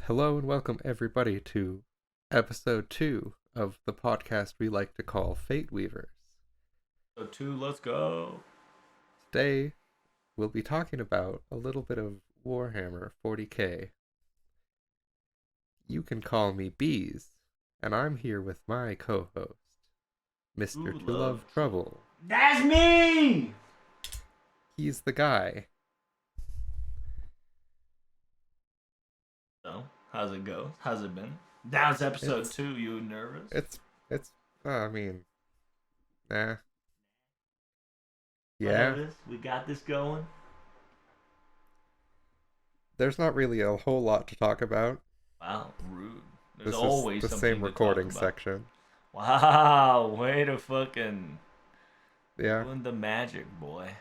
Hello and welcome everybody to episode 2 of the podcast we like to call Fateweavers. So two, let's go. Today we'll be talking about a little bit of Warhammer 40k. You can call me Bees, and I'm here with my co-host, Mr. Ooh, Tolovetrouble. That's me! He's the guy. So, how's it go? How's it been? Now it's episode It's 2, you nervous? it's I mean, nah. Yeah, Nervous? We got this going? there's not really a whole lot to talk about. Wow, rude. There's This is always the something same to recording talk about. section. Wow, way to fucking Yeah. doing the magic, boy.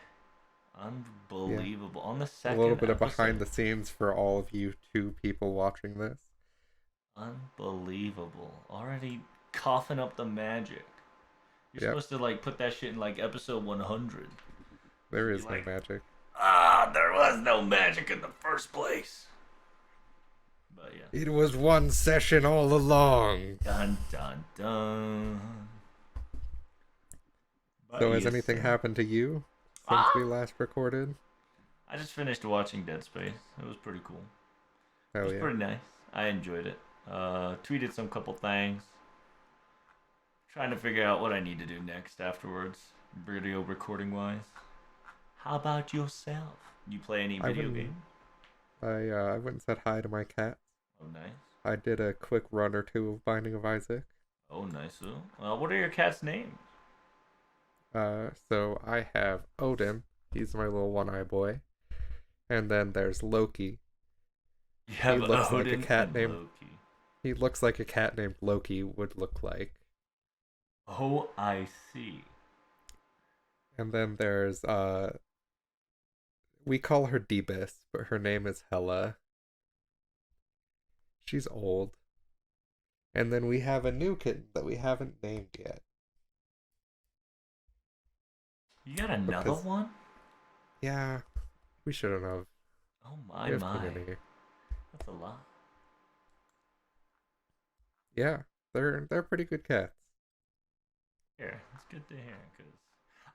Yeah. Unbelievable. On the A second little bit of episode. behind the scenes for all of you two people watching this. Unbelievable. Already coughing up the magic. You're Yep. supposed to put that shit in episode 100. There Be is no magic. There was no magic in the first place. But yeah. It was one session all along. Dun dun dun. But So has yes, anything sir. happened to you since we last recorded? I just finished watching Dead Space. It was pretty cool. It Oh was yeah. pretty nice. I enjoyed it. Tweeted some couple things. Trying to figure out what I need to do next afterwards, video recording wise. How about yourself? You play any I video wouldn't- game? I went and said hi to my cat. Oh, nice. I did a quick run or two of Binding of Isaac. Oh, nice. What are your cat's names? So I have Odin. He's my little one-eye boy. And then there's Loki. You have looks like a Odin cat and named- Loki. He looks like a cat named Loki would look like. Oh, I see. And then there's we call her Debus, but her name is Hella. She's old. And then we have a new kitten that we haven't named yet. You got another Because- one? Yeah, we shouldn't have. Oh my We have my. too many. That's a lot. Yeah, they're pretty good cats. Here, it's good to hear because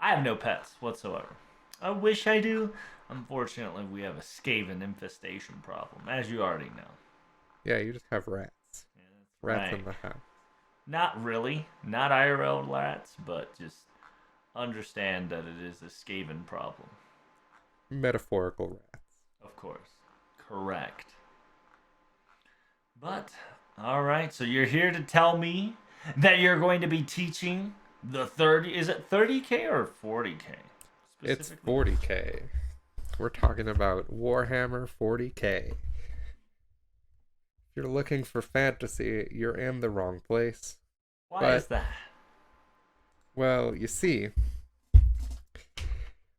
I have no pets whatsoever. I wish I do. Unfortunately, we have a Skaven infestation problem, as you already know. Yeah, you just have rats. Yeah, that's Rats right. in the house. Not really, not IRL rats, but just understand that it is a Skaven problem. Metaphorical rats. Of course. Correct. But, alright, so you're here to tell me that you're going to be teaching the 30, is it 30k or 40k? It's Specifically? 40k. We're talking about Warhammer 40k. If you're looking for fantasy, you're in the wrong place. Why but- is that? Well, you see,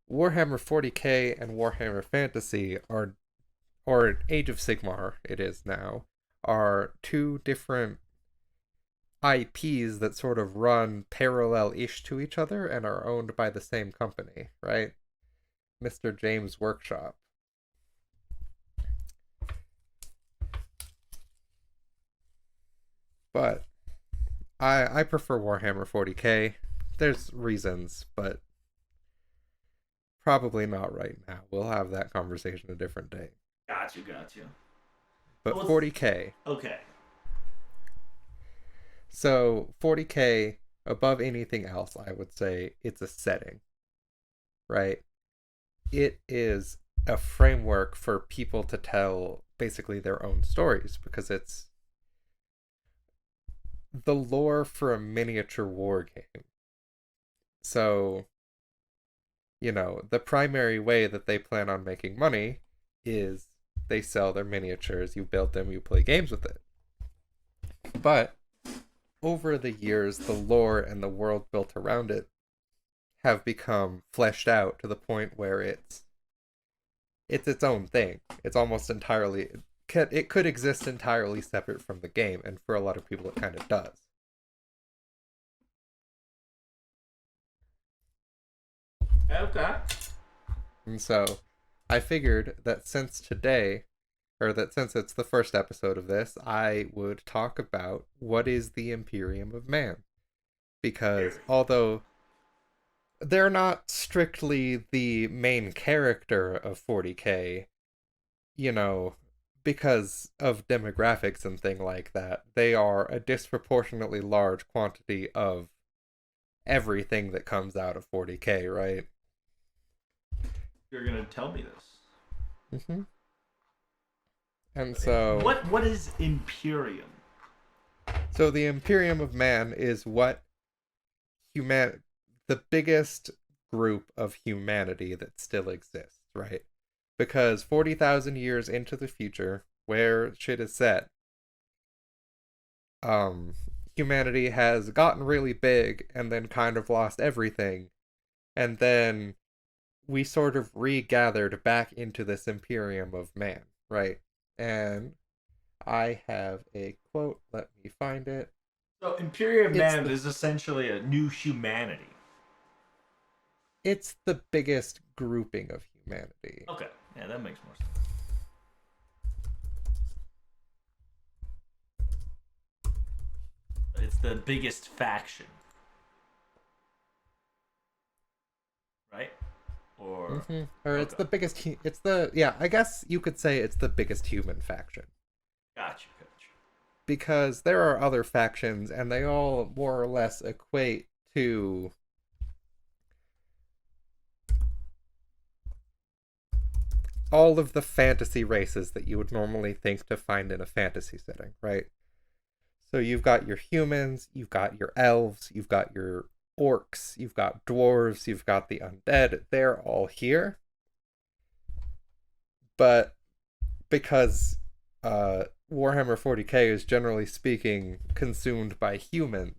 Warhammer 40k and Warhammer Fantasy or Age of Sigmar, it is now, are two different IPs that sort of run parallel-ish to each other and are owned by the same company, right? Mr. James Workshop. But I prefer Warhammer 40k. There's reasons, but probably not right now. We'll have that conversation a different day. Got you. But Well, 40k. Okay. So 40k, above anything else, I would say it's a setting, right? It is a framework for people to tell basically their own stories because it's the lore for a miniature war game. So, the primary way that they plan on making money is they sell their miniatures, you build them, you play games with it. But over the years, the lore and the world built around it have become fleshed out to the point where it's its own thing. It's almost entirely, it could exist entirely separate from the game, and for a lot of people it kind of does. Okay. And so I figured that since today or that since it's the first episode of this, I would talk about what is the Imperium of Man. Because although they're not strictly the main character of 40K, you know, because of demographics and thing like that, they are a disproportionately large quantity of everything that comes out of 40K, right? You're gonna tell me this. Mm-hmm. And so, What is Imperium? so the Imperium of Man is what the biggest group of humanity that still exists, right? Because 40,000 years into the future, where shit is set, um, humanity has gotten really big and then kind of lost everything, and then we sort of regathered back into this Imperium of Man, right? And I have a quote. Let me find it. So Imperium It's Man the is essentially a new humanity. it's the biggest grouping of humanity. Okay, yeah, that makes more sense. It's the biggest faction, right? Or Or it's okay, the biggest. It's the yeah. I guess you could say it's the biggest human faction gotcha, gotcha. because there are other factions, and they all more or less equate to all of the fantasy races that you would normally think to find in a fantasy setting, right? So you've got your humans, you've got your elves, you've got your orcs, you've got dwarves, you've got the undead. They're all here. But because Warhammer 40K is generally speaking consumed by humans,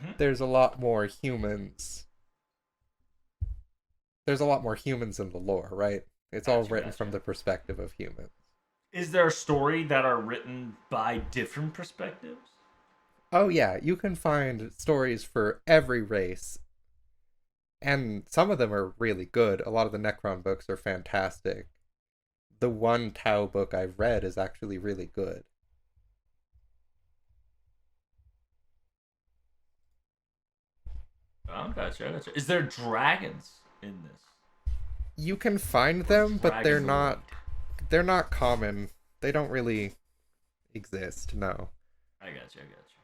Mm-hmm. there's a lot more humans. There's a lot more humans in the lore, right? It's all Gotcha, written from gotcha. the perspective of humans. Is there a story that are written by different perspectives? Oh yeah, you can find stories for every race, and some of them are really good. A lot of the Necron books are fantastic. The one Tau book I've read is actually really good. Oh, gotcha, gotcha. Is there dragons in this? You can find Or them, but dragonoid? they're not common. They don't really exist, no. I gotcha, I gotcha.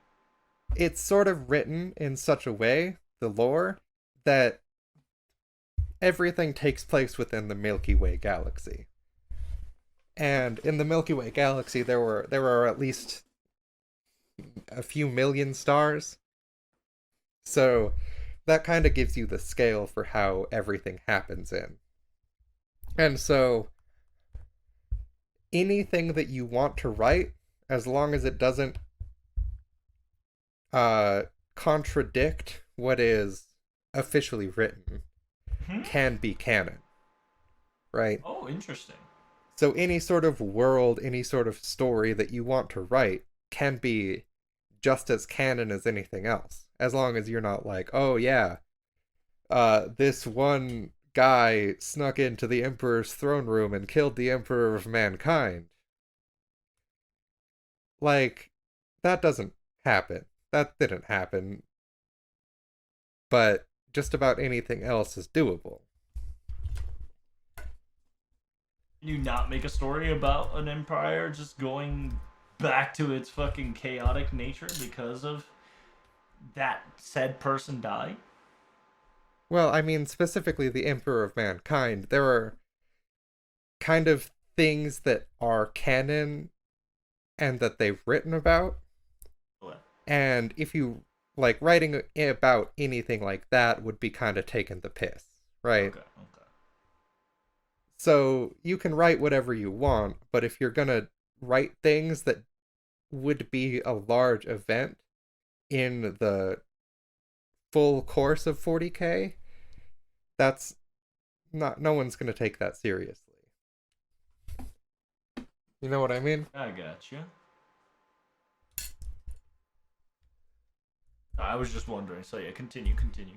It's sort of written in such a way, the lore, that everything takes place within the Milky Way galaxy. And in the Milky Way galaxy there are at least a few million stars. So that kind of gives you the scale for how everything happens in. And so anything that you want to write, as long as it doesn't uh contradict what is officially written, Hmm? can be canon, right? Oh, interesting. So any sort of world, any sort of story that you want to write can be just as canon as anything else, as long as you're not like, oh yeah, this one guy snuck into the Emperor's throne room and killed the Emperor of Mankind. Like, that doesn't happen. That didn't happen. But just about anything else is doable. Can you not make a story about an empire just going back to its fucking chaotic nature because of that said person died? Well, I mean, specifically the Emperor of Mankind, there are kind of things that are canon and that they've written about. What? And if you like writing about anything like that would be kind of taking the piss, right? Okay, okay. So you can write whatever you want, but if you're gonna write things that would be a large event in the full course of 40K, that's not, no one's gonna take that seriously. You know what I mean? I gotcha. I was just wondering. So yeah, continue, continue.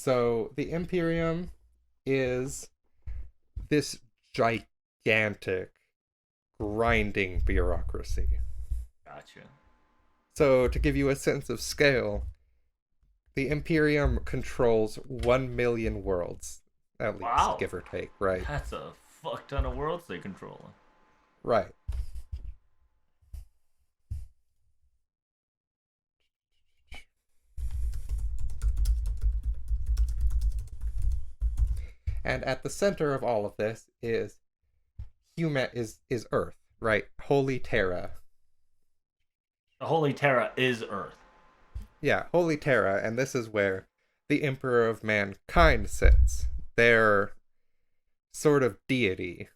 So the Imperium is this gigantic, grinding bureaucracy. Gotcha. So to give you a sense of scale, the Imperium controls 1 million worlds, at least, Wow. give or take, right? That's a fuck ton of worlds they control. Right. And at the center of all of this is is Earth, right? Holy Terra. The Holy Terra is Earth. Yeah, Holy Terra, and this is where the Emperor of Mankind sits. Their sort of deity.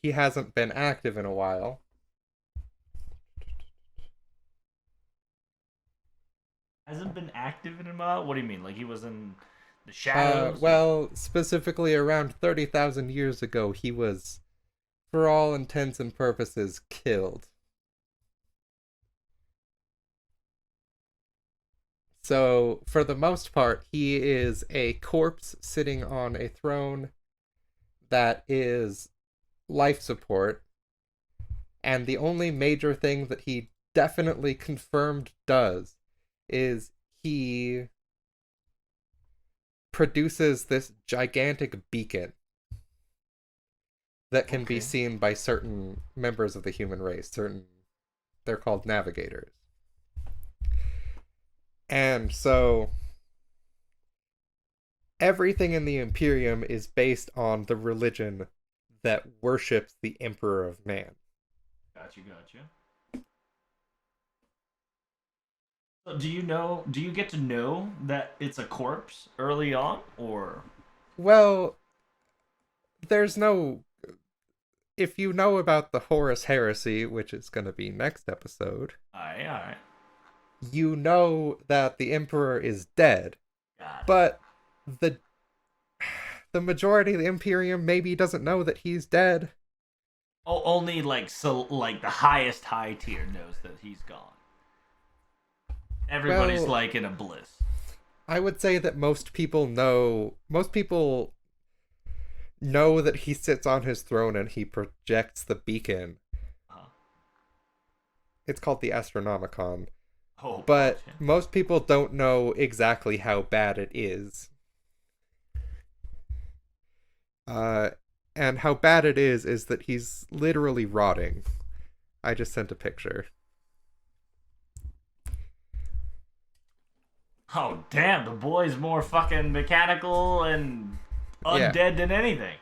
He hasn't been active in a while. Hasn't been active in a while? What do you mean? Like he was in the shadows? Or... Well, specifically around 30,000 years ago, he was, for all intents and purposes, killed. So, for the most part, he is a corpse sitting on a throne that is life support, and the only major thing that he definitely confirmed does is he produces this gigantic beacon that can be Okay. seen by certain members of the human race. They're called navigators. And so everything in the Imperium is based on the religion that worships the Emperor of Man. Gotcha, gotcha. So do you know? Do you get to know that it's a corpse early on, or? Well, there's no. If you know about the Horus Heresy, which is going to be next episode, Alright, alright. you know that the Emperor is dead. Got it. But the the majority of the Imperium maybe doesn't know that he's dead. Oh, only like so, like the highest high tier knows that he's gone. Everybody's Well, like in a bliss. I would say that most people know that he sits on his throne and he projects the beacon. Uh, It's called the Astronomicon. oh, But gotcha. most people don't know exactly how bad it is. Uh, and how bad it is that he's literally rotting. I just sent a picture. Oh, damn, the boy's more fucking mechanical and Yeah. undead than anything.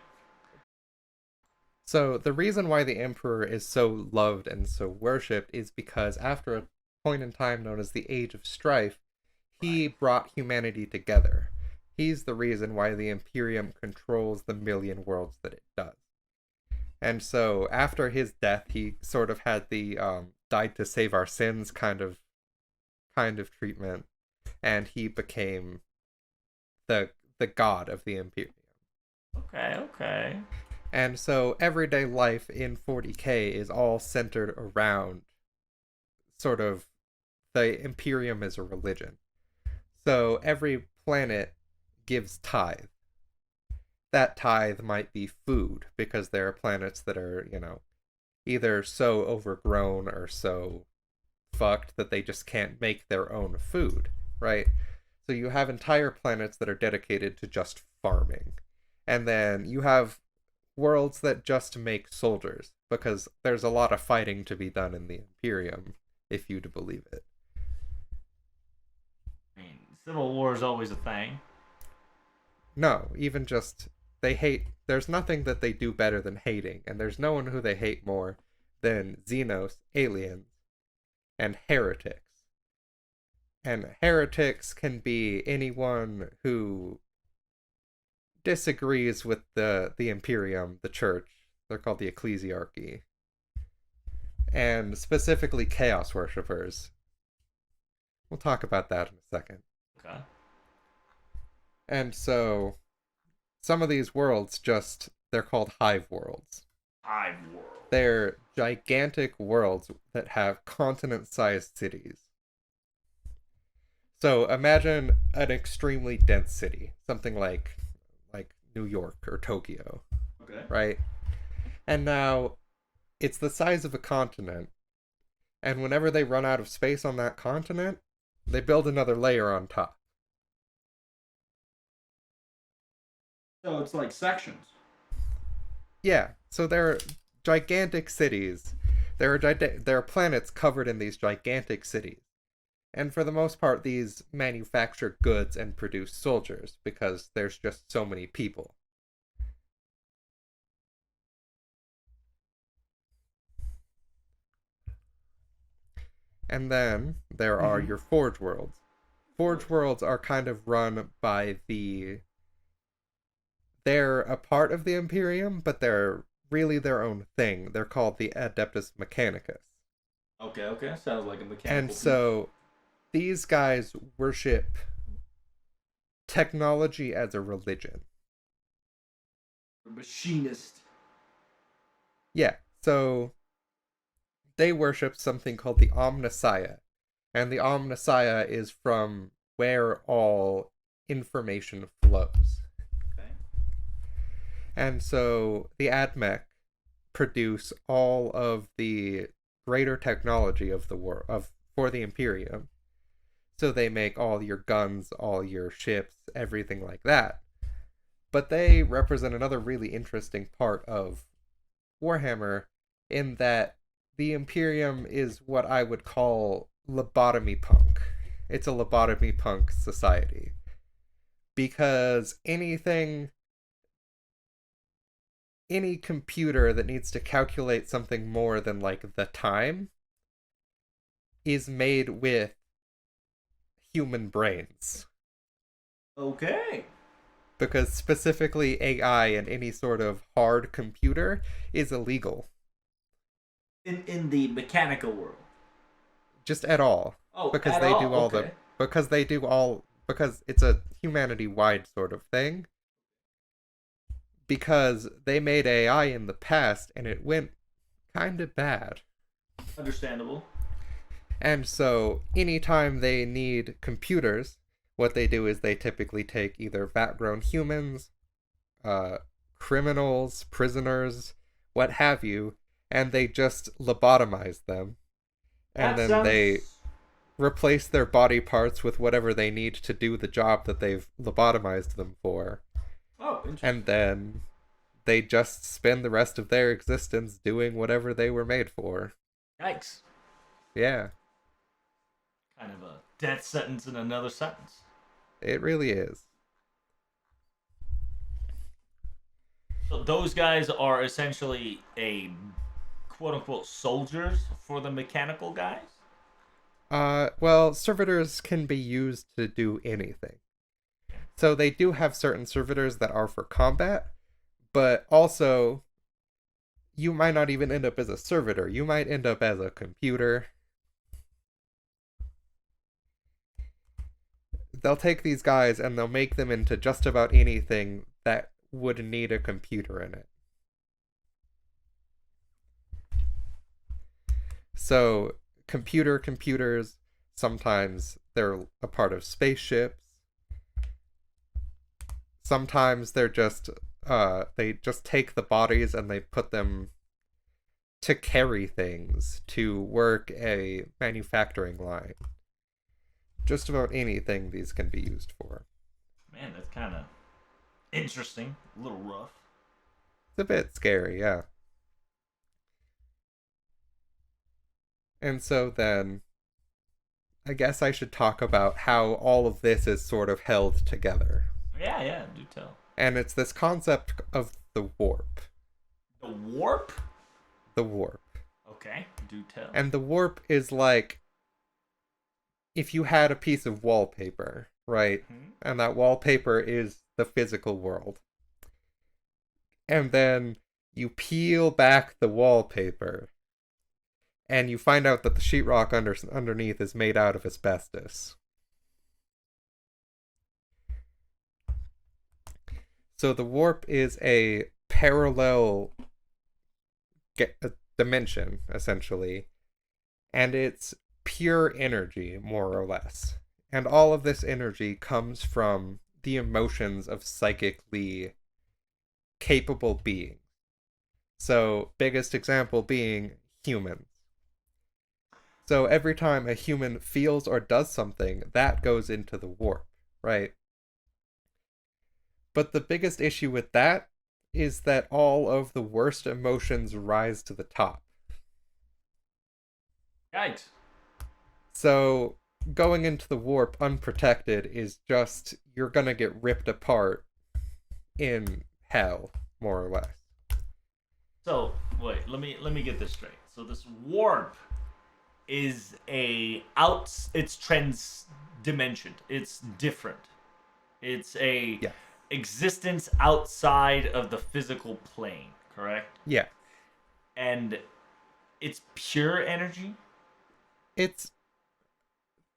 So the reason why the Emperor is so loved and so worshipped is because after a point in time known as the Age of Strife, he Right. brought humanity together. He's the reason why the Imperium controls the million worlds that it does. And so after his death, he sort of had the died to save our sins kind of treatment, and he became the god of the Imperium. Okay, okay. And so everyday life in 40K is all centered around sort of the Imperium as a religion. So every planet gives tithe. That tithe might be food, because there are planets that are, either so overgrown or so fucked that they just can't make their own food, right? So you have entire planets that are dedicated to just farming. And then you have worlds that just make soldiers, because there's a lot of fighting to be done in the Imperium, if you to believe it. I mean, Civil War is always a thing. No, even just they hate. There's nothing that they do better than hating, and there's no one who they hate more than Xenos, aliens, and heretics. And heretics can be anyone who disagrees with the Imperium, the Church. They're called the Ecclesiarchy, and specifically Chaos worshippers. We'll talk about that in a second. Okay. And so some of these worlds they're called hive worlds. Hive World. They're gigantic worlds that have continent-sized cities. So imagine an extremely dense city, something like New York or Tokyo, Okay. right? And now it's the size of a continent, and whenever they run out of space on that continent, they build another layer on top. So it's like sections. Yeah, so there are gigantic cities. There are planets covered in these gigantic cities. And for the most part, these manufacture goods and produce soldiers because there's just so many people. And then there are Mm-hmm. your Forge worlds. Forge. Forge worlds are kind of run by the. They're a part of the Imperium, but they're really their own thing. They're called the Adeptus Mechanicus. Okay, okay. Sounds like a And mechanical piece. so these guys worship technology as a religion. A machinist. Yeah, so they worship something called the Omnissiah. And the Omnissiah is from where all information flows. Okay. And so the AdMech produce all of the greater technology of the war of for the Imperium. So they make all your guns, all your ships, everything like that. But they represent another really interesting part of Warhammer in that the Imperium is what I would call lobotomy punk. It's a lobotomy punk society. Because any computer that needs to calculate something more than like the time is made with human brains. Okay. Because specifically AI and any sort of hard computer is illegal. In the mechanical world. Just at all. Oh, Because at they all. do all the Okay. because it's a humanity wide sort of thing. Because they made AI in the past and it went kind of bad. Understandable. And so, anytime they need computers, what they do is they typically take either backgrown humans, uh, criminals, prisoners, what have you, and they just lobotomize them. And That then they sounds. replace their body parts with whatever they need to do the job that they've lobotomized them for. Oh, And interesting. then they just spend the rest of their existence doing whatever they were made for. Yikes. Yeah, Kind of a death sentence in another sentence. it really is. So those guys are essentially a quote unquote soldiers for the mechanical guys. Well, servitors can be used to do anything. So they do have certain servitors that are for combat, but also you might not even end up as a servitor. You might end up as a computer. They'll take these guys and they'll make them into just about anything that would need a computer in it. So, computers, sometimes they're a part of spaceships. Sometimes they just take the bodies and they put them to carry things, to work a manufacturing line. Just about anything these can be used for. Man, that's kind of interesting. A little rough. It's a bit scary, yeah. And so then I guess I should talk about how all of this is sort of held together. Yeah, yeah. Do tell. And it's this concept of the warp. The warp. The warp. Okay. Do tell. And the warp is like if you had a piece of wallpaper, right? Hmm. And that wallpaper is the physical world. And then you peel back the wallpaper and you find out that the sheetrock underneath is made out of asbestos. So the warp is a parallel dimension, essentially, and it's pure energy, more or less. And all of this energy comes from the emotions of psychically capable beings. So, biggest example being humans. So, every time a human feels or does something, that goes into the warp, right? But the biggest issue with that is that all of the worst emotions rise to the top. Yikes. So, going into the warp unprotected is just, you're gonna get ripped apart in hell, more or less. So wait, let me get this straight. So this warp is a out. It's trans dimensioned. It's different. It's a Yes. existence outside of the physical plane. Correct. Yeah. And it's pure energy. It's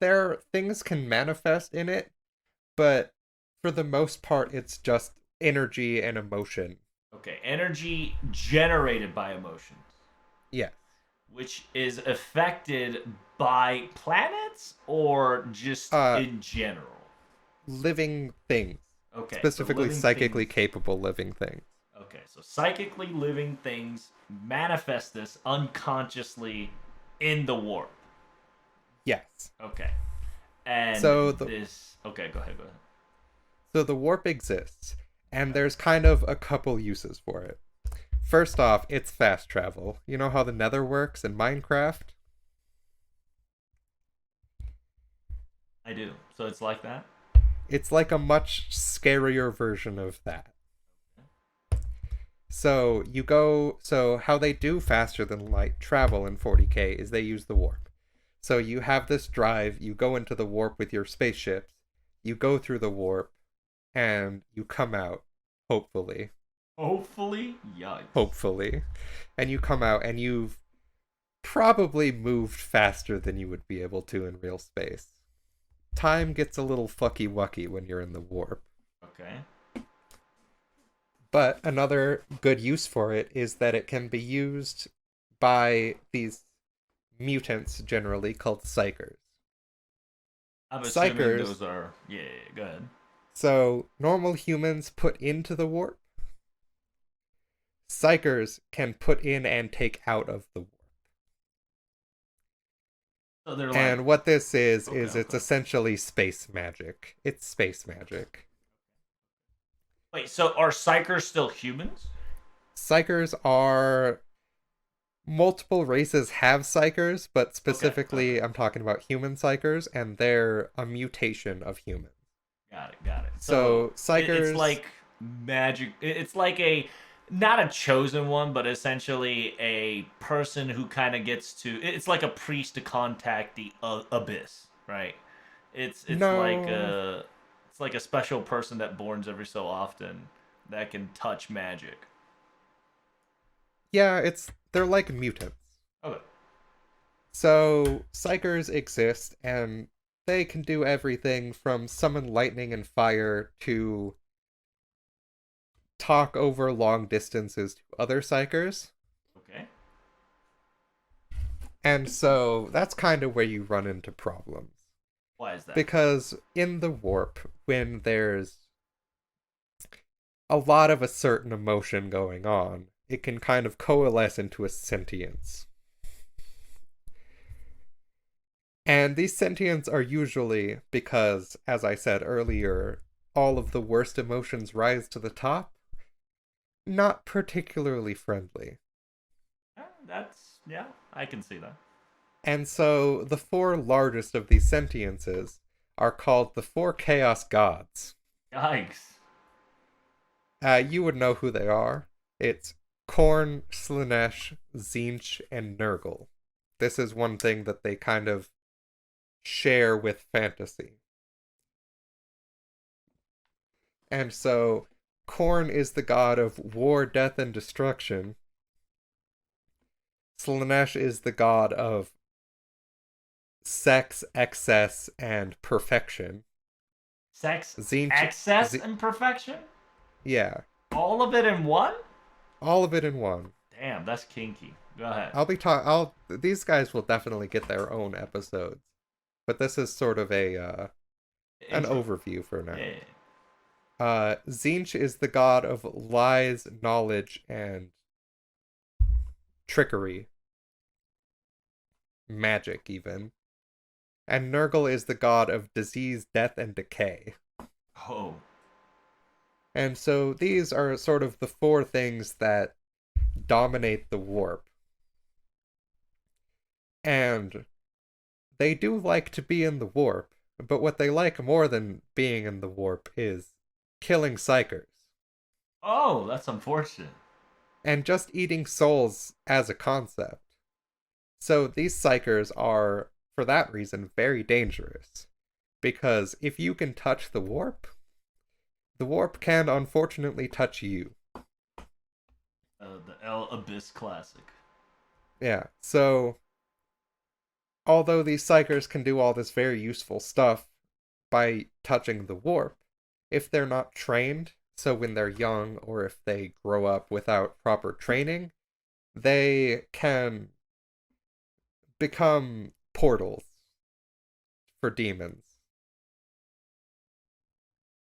there things can manifest in it, but for the most part it's just energy and emotion. Okay, energy generated by emotions, Yeah. which is affected by planets or just Uh in general. Living things. Okay, so Specifically living psychically things. capable living things. Okay, so psychically living things manifest this unconsciously in the warp. Yes. Okay, and So the this. Okay, go ahead. Go ahead. so the warp exists, and there's kind of a couple uses for it. First off, it's fast travel. You know how the nether works in Minecraft? I do. So it's like that. It's like a much scarier version of that. So how they do faster than light travel in 40K is they use the warp. So you have this drive, you go into the warp with your spaceships, you go through the warp, and you come out, hopefully. Hopefully, yikes. Hopefully. And you come out and you've probably moved faster than you would be able to in real space. Time gets a little fucky wucky when you're in the warp. Okay. But another good use for it is that it can be used by these mutants generally called psychers. I'm assuming Psychers, those are. Yeah, go ahead. so normal humans put into the warp. Psychers can put in and take out of the warp. So they're like. And what this Okay, is it's okay. essentially space magic. It's space magic. Wait, so are psychers still humans? Psychers are multiple races have psychers, but Okay, specifically okay. I'm talking about human psychers, and they're a mutation of humans. Got it, got it. So So it's psychers, like magic. It's like a not a chosen one, but essentially a person who kind of gets to. It's like a priest to contact the abyss, right? It's like no, a special person that borns every so often that can touch magic. yeah, it's they're like mutants. Okay. So psychers exist, and they can do everything from summon lightning and fire to talk over long distances to other psychers. Okay. And so that's kind of where you run into problems. Why is that? Because in the warp, when there's a lot of a certain emotion going on, it can kind of coalesce into a sentience. And these sentients are usually because, as I said earlier, all of the worst emotions rise to the top, not particularly friendly. That's yeah, I can see that. And so the four largest of these sentiences are called the four chaos gods. Yikes. You would know who they are. It's Korn, Slanesh, Zinch, and Nurgle. This is one thing that they kind of share with fantasy. And so Korn is the god of war, death, and destruction. Slanesh is the god of sex, excess, and perfection. Sex, Zinch, excess, Z- and perfection. yeah, All of it in one. all of it in one. Damn, that's kinky. Go ahead. I'll these guys will definitely get their own episodes. But this is sort of a an Intro. overview for now. Yeah. Zinch is the god of lies, knowledge, and trickery, magic, even. And Nurgle is the god of disease, death, and decay. Oh. And so these are sort of the four things that dominate the warp. And they do like to be in the warp, but what they like more than being in the warp is killing psychers Oh, that's unfortunate. and just eating souls as a concept. So these psychers are, for that reason, very dangerous. Because if you can touch the warp can unfortunately touch you. The El Abyss Classic. Yeah, so although these psychers can do all this very useful stuff by touching the warp, if they're not trained, so when they're young or if they grow up without proper training, they can become portals for demons.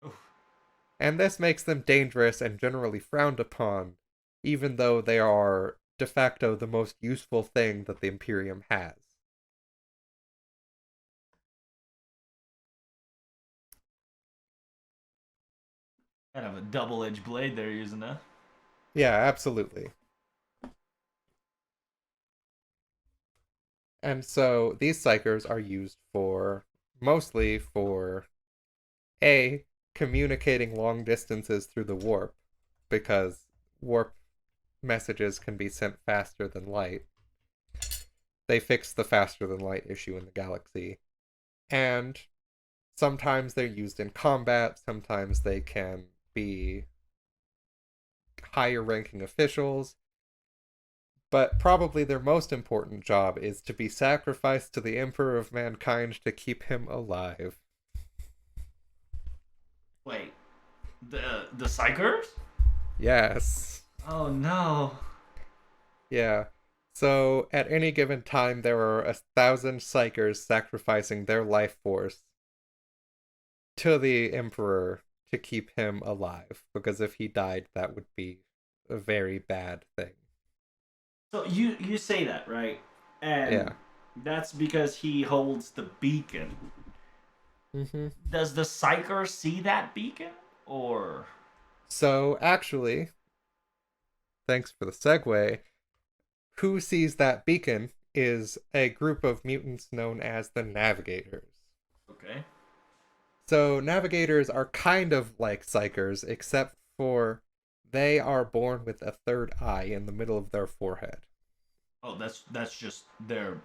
Oof. And this makes them dangerous and generally frowned upon, even though they are de facto the most useful thing that the Imperium has. Kind of a double-edged blade they're using that. Yeah, absolutely. And so these psychers are used for mostly for A, communicating long distances through the warp, because warp messages can be sent faster than light. They fixed the faster than light issue in the galaxy. And sometimes they're used in combat, sometimes they can be higher ranking officials, but probably their most important job is to be sacrificed to the Emperor of Mankind to keep him alive. Wait, the Psychers? Yes. Oh no. Yeah. So at any given time, there are 1,000 psychers sacrificing their life force to the Emperor to keep him alive, because if he died, that would be a very bad thing. So you say that, right? And Yeah. that's because he holds the beacon. Mm-hmm. Does the Psyker see that beacon? Or So actually, thanks for the segue. Who sees that beacon is a group of mutants known as the Navigators. okay. So navigators are kind of like psychers, except for they are born with a third eye in the middle of their forehead. Oh, that's just their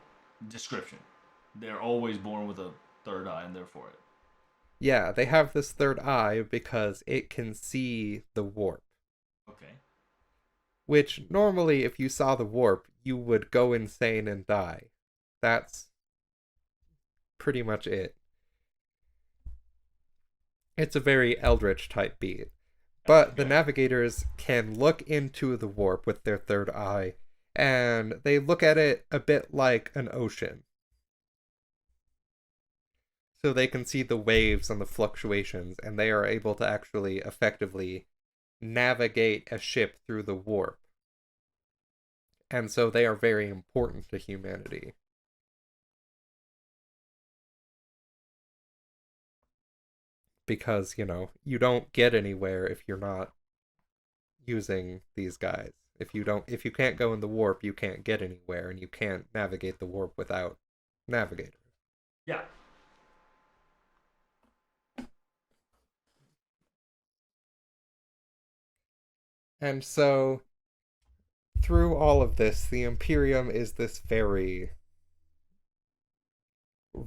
description. They're always born with a third eye in their forehead. Yeah, they have this third eye because it can see the warp. Okay. Which normally, if you saw the warp, you would go insane and die. That's pretty much it. It's a very eldritch type beat. But the Okay. navigators can look into the warp with their third eye, and they look at it a bit like an ocean. So they can see the waves and the fluctuations, and they are able to actually effectively navigate a ship through the warp. And so they are very important to humanity. Because, you don't get anywhere if you're not using these guys. If you can't go in the warp, you can't get anywhere, and you can't navigate the warp without navigators. Yeah. And so through all of this, the Imperium is this very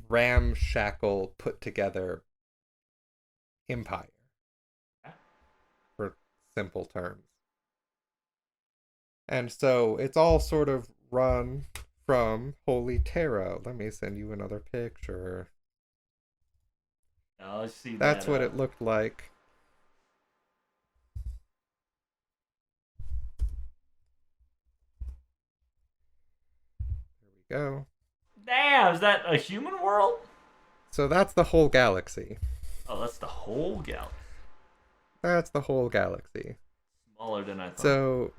ramshackle, put together empire, for simple terms. And so it's all sort of run from Holy Terra. Let me send you another picture. Now let's see That's that. what it looked like. There we go. Damn, is that a human world? So that's the whole galaxy. Oh, that's the whole galaxy. That's the whole galaxy. Smaller than I thought. So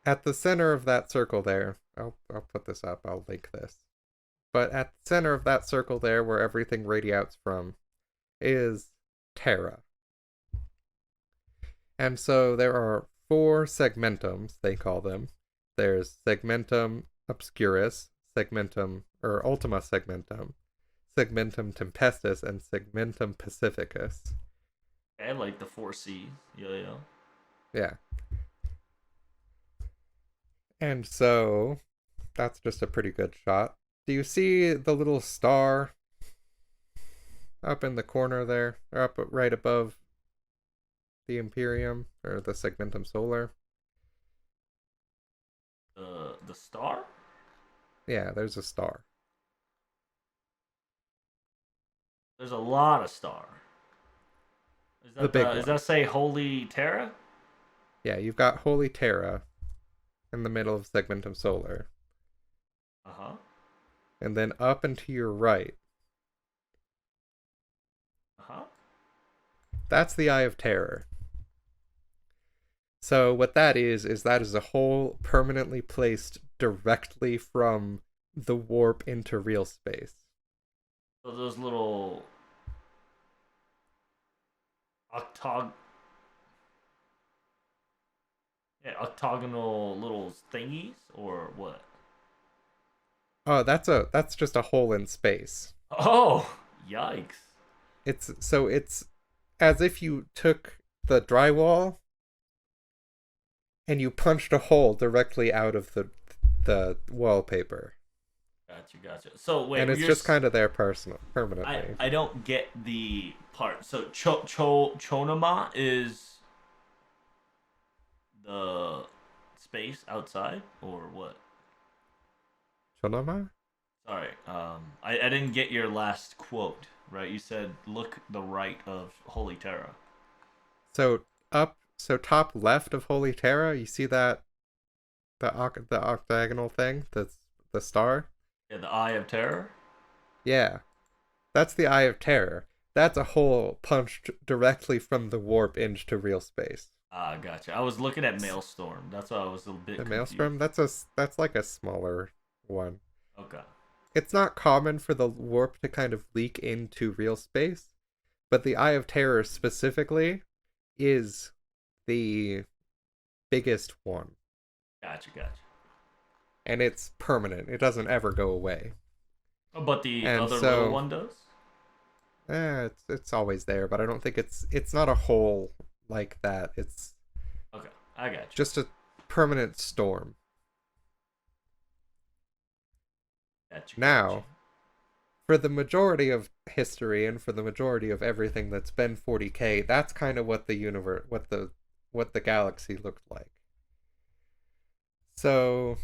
at the center of that circle there, I'll put this up. I'll link this. But at the center of that circle there, where everything radiates from, is Terra. And so there are four segmentums, they call them. There's segmentum obscurus, segmentum or ultima segmentum, segmentum tempestus, and segmentum pacificus. I like the four C's. Yeah, yeah. Yeah. And so that's just a pretty good shot. Do you see the little star up in the corner there, or up right above the Imperium or the Segmentum Solar? The star? Yeah, there's a star. There's a lot of star. Is The that big does one. that say Holy Terra? Yeah, you've got Holy Terra in the middle of Segmentum Solar. Uh huh. And then up and to your right, Uh huh. that's the Eye of Terror. So what that is that is a hole permanently placed directly from the warp into real space. So those little octog yeah, octagonal little thingies or what? Oh, that's just a hole in space. Oh, yikes! It's as if you took the drywall and you punched a hole directly out of the wallpaper. Gotcha, gotcha. So wait, And it's just kind of there permanently. I don't get the part. So Chonama is the space outside or what? Chonoma? Sorry, I didn't get your last quote. Right, you said look the right of Holy Terra. So top left of Holy Terra, you see that the octagonal thing, that's the star? Yeah, the Eye of Terror. Yeah. That's the Eye of Terror. That's a hole punched directly from the warp into real space. Ah, gotcha. I was looking at Maelstrom. That's why I was a bit The confused. Maelstrom, that's like a smaller one. Okay. It's not common for the warp to kind of leak into real space, but the Eye of Terror specifically is the biggest one. Gotcha, gotcha. And it's permanent. It doesn't ever go away. Oh, but the And other little so one does? it's always there, but I don't think it's not a hole like that. It's Okay, I got you. just a permanent storm. Gotcha, gotcha. Now, for the majority of history and for the majority of everything that's been 40K, that's kind of what the universe, what the galaxy looked like. So,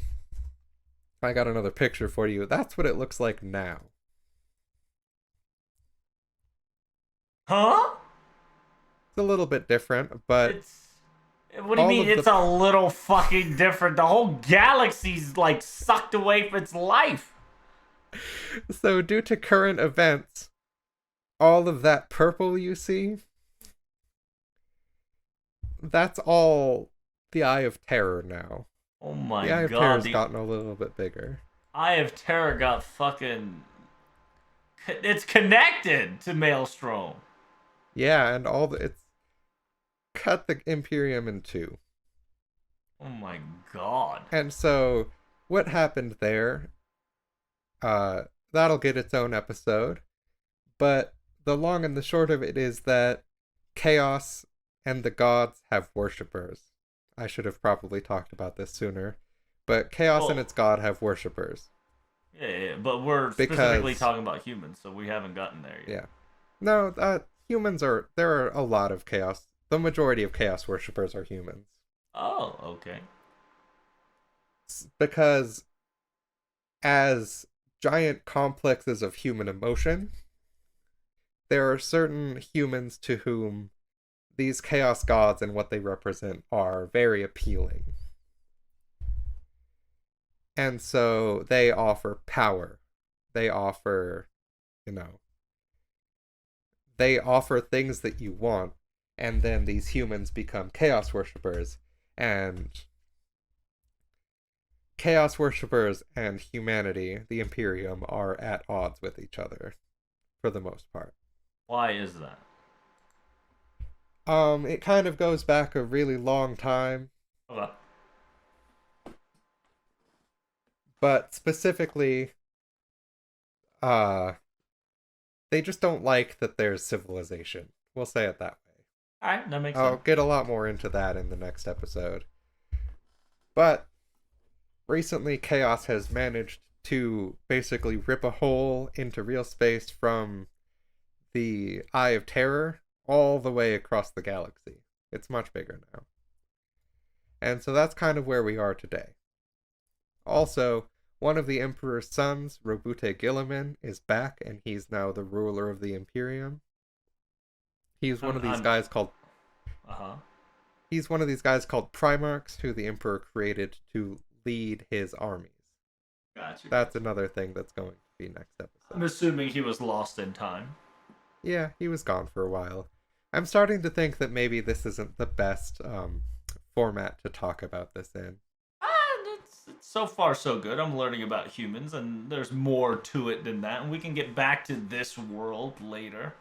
I got another picture for you. That's what it looks like now. Huh? It's a little bit different, but It's. What do you all mean of it's the a little fucking different? The whole galaxy's like sucked away from its life. so due to current events, all of that purple you see, that's all the Eye of Terror now. Oh my The Eye of Terror god, has the gotten a little bit bigger. Eye of Terror got fucking. It's connected to Maelstrom. Yeah, and it's cut the Imperium in two. Oh my god. And so what happened there, that'll get its own episode. But the long and the short of it is that Chaos and the gods have worshippers. I should have probably talked about this sooner. But Chaos and Well, its god have worshippers. yeah, but we're specifically Because, talking about humans, so we haven't gotten there yet. yeah. No, there are a lot of Chaos. The majority of Chaos worshippers are humans. Oh, okay. Because as giant complexes of human emotion, there are certain humans to whom these chaos gods and what they represent are very appealing. And so they offer power. They offer, you know, they offer things that you want, and then these humans become chaos worshippers, and chaos worshippers and humanity, the Imperium, are at odds with each other for the most part. Why is that? It kind of goes back a really long time, Okay. but specifically, uh, they just don't like that there's civilization. We'll say it that way. All right, that makes I'll sense. get a lot more into that in the next episode. But recently, Chaos has managed to basically rip a hole into real space from the Eye of Terror all the way across the galaxy. It's much bigger now. And so that's kind of where we are today. Also, one of the Emperor's sons, Robute Gilliman, is back, and he's now the ruler of the Imperium. He's one I'm, of these I'm guys called uh huh. he's one of these guys called Primarchs, who the Emperor created to lead his armies. Gotcha. That's another thing that's going to be next I'm episode. assuming he was lost in time. Yeah, he was gone for a while. I'm starting to think that maybe this isn't the best format to talk about this in. It's so far so good. I'm learning about humans, and there's more to it than that. And we can get back to this world later.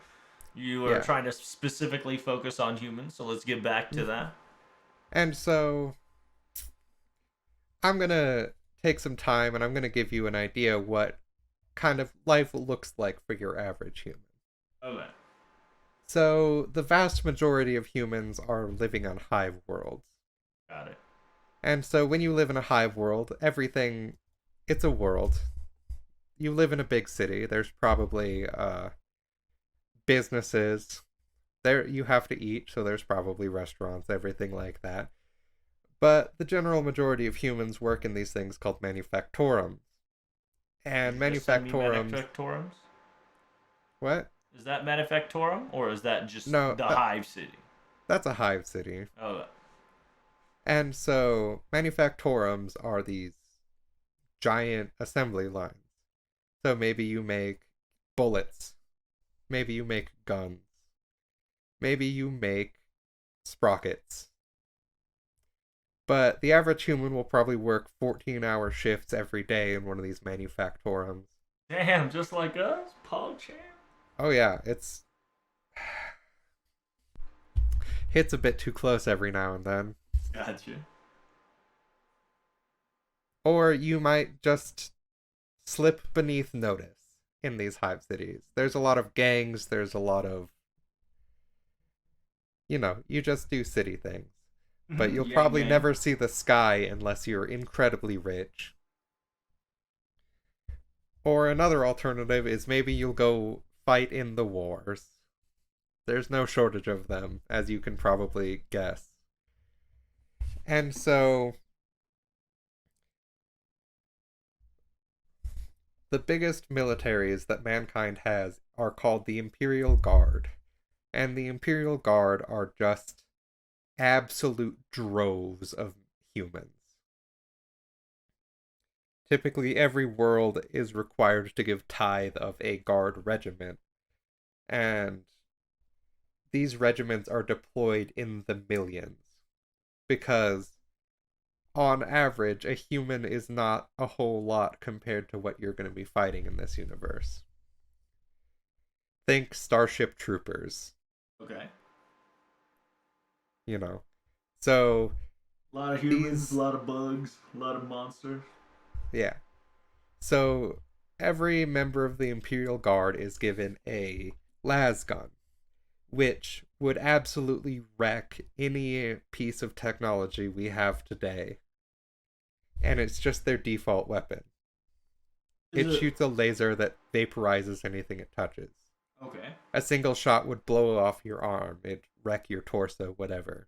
You are Yeah. trying to specifically focus on humans, so let's get back to that. And so I'm going to take some time and I'm going to give you an idea what kind of life looks like for your average human. Okay. So, the vast majority of humans are living on hive worlds. Got it. And so, when you live in a hive world, everything, it's a world. You live in a big city. There's probably businesses. There, you have to eat, so there's probably restaurants, everything like that. But the general majority of humans work in these things called manufactorums. And Did you just send me manufactorums. Manufactorums? What? Is that Manufactorum, or is that just No, the Hive City? that's a hive city. Oh, And so manufactorums are these giant assembly lines. So maybe you make bullets. Maybe you make guns. Maybe you make sprockets. But the average human will probably work 14-hour shifts every day in one of these manufactorums. damn, just like us, Paul Chan. Oh yeah, it's hits a bit too close every now and then. Gotcha. Or you might just slip beneath notice in these hive cities. There's a lot of gangs, there's a lot of, you just do city things. But you'll Yang probably Yang. never see the sky unless you're incredibly rich. Or another alternative is maybe you'll go fight in the wars. There's no shortage of them, as you can probably guess. And so, the biggest militaries that mankind has are called the Imperial Guard. And the Imperial Guard are just absolute droves of humans. Typically, every world is required to give tithe of a guard regiment, and these regiments are deployed in the millions because, on average, a human is not a whole lot compared to what you're going to be fighting in this universe. Think Starship Troopers, Okay. you know. So, A lot of humans, these, a lot of bugs, a lot of monsters. yeah. So, every member of the Imperial Guard is given a las gun, which would absolutely wreck any piece of technology we have today. And it's just their default weapon. Is It it shoots a laser that vaporizes anything it touches. okay? A single shot would blow off your arm, it'd wreck your torso, whatever.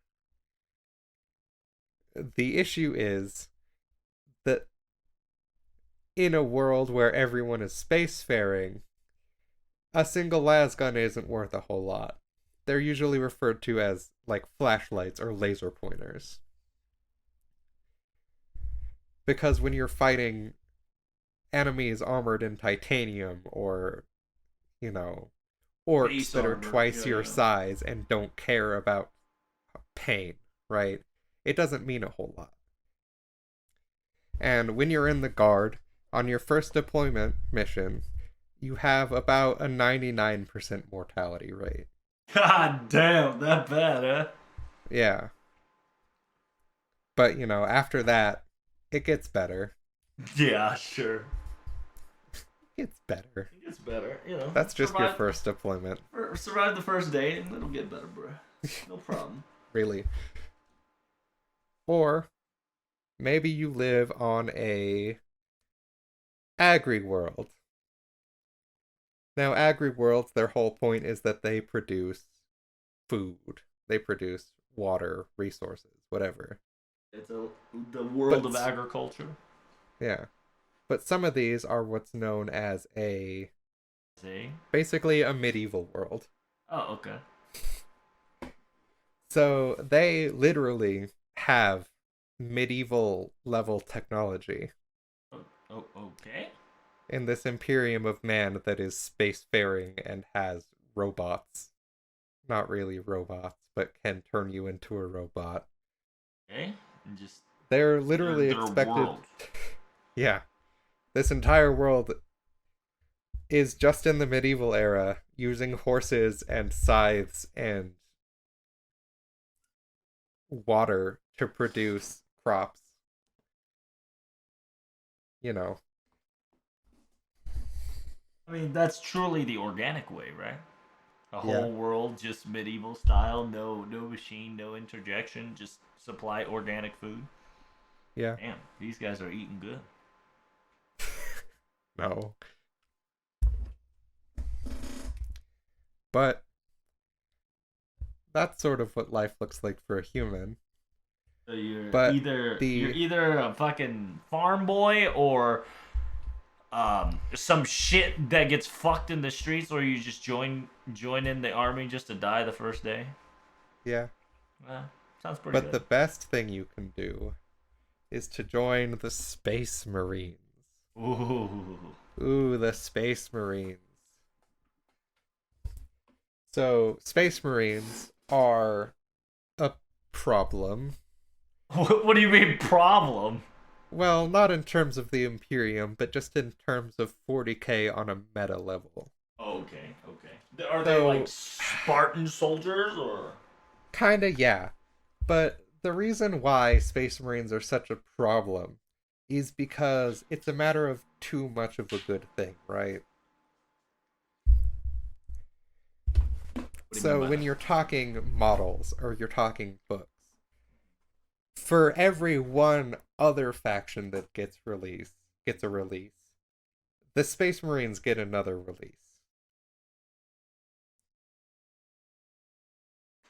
The issue is that in a world where everyone is spacefaring, a single las gun isn't worth a whole lot. They're usually referred to as like flashlights or laser pointers. Because when you're fighting enemies armored in titanium or, you know, orcs Base that are armor. twice Yeah, your yeah. size and don't care about pain, right? It doesn't mean a whole lot. And when you're in the guard, on your first deployment mission, you have about a 99% mortality rate. God damn, that bad, huh? Yeah. But, after that, it gets better. Yeah, sure. It's better. It gets better. You know, That's just your survive first deployment, survive the first day, and it'll get better, bro. No problem. really. Or maybe you live on a agri world. Now, agri worlds, their whole point is that they produce food. They produce water, resources, whatever. It's the world But of agriculture. yeah. But some of these are what's known as See? basically a medieval world. Oh, okay. So they literally have medieval level technology Okay. in this imperium of man that is spacefaring and has robots. Not really robots, but can turn you into a robot. Okay. And just They're literally their expected. world. Yeah. This entire world is just in the medieval era using horses and scythes and water to produce crops. You know, I mean, that's truly the organic way, right? A yeah, whole world just medieval style, no machine, no interjection, just supply organic food. yeah, Damn, these guys are eating good. no. But that's sort of what life looks like for a human. So you're But either you're the either a fucking farm boy or some shit that gets fucked in the streets, or you just join in the army just to die the first day. yeah, Sounds pretty but good. the best thing you can do is to join the Space Marines. Ooh. Ooh, the Space Marines. So, Space Marines are a problem. What do you mean problem? Well, not in terms of the Imperium, but just in terms of 40k on a meta level. Okay, okay. Are they like So, Spartan soldiers or? kinda, yeah. But the reason why Space Marines are such a problem is because it's a matter of too much of a good thing, right? What do you mean So by when that? you're talking models or you're talking books, for every one other faction that gets a release, the Space Marines get another release.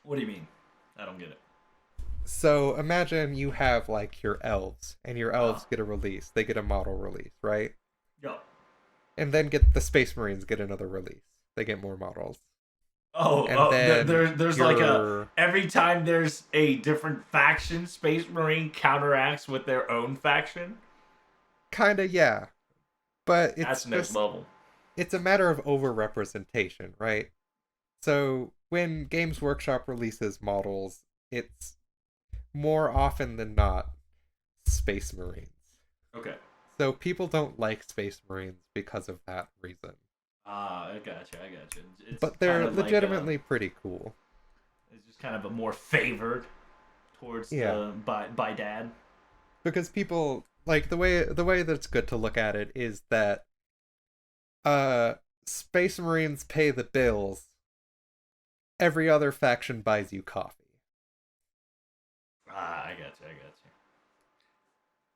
What do you mean? I don't get it. So imagine you have like your elves, and your Uh, elves get a release. They get a model release, right? yo. And then get the Space Marines get another release. They get more models. Oh, And then there's like a your every time there's a different faction, Space Marine counteracts with their own faction. kinda, yeah. But That's next level. it's a matter of overrepresentation, right? So when Games Workshop releases models, it's more often than not Space Marines. Okay. So people don't like Space Marines because of that reason. Ah, I gotcha. I gotcha. It's But kind they're of like legitimately pretty cool. it's just kind of a more favored towards Yeah. the by dad. Because people like the way that's good to look at it is that Space Marines pay the bills, every other faction buys you coffee. Ah, I gotcha. I gotcha.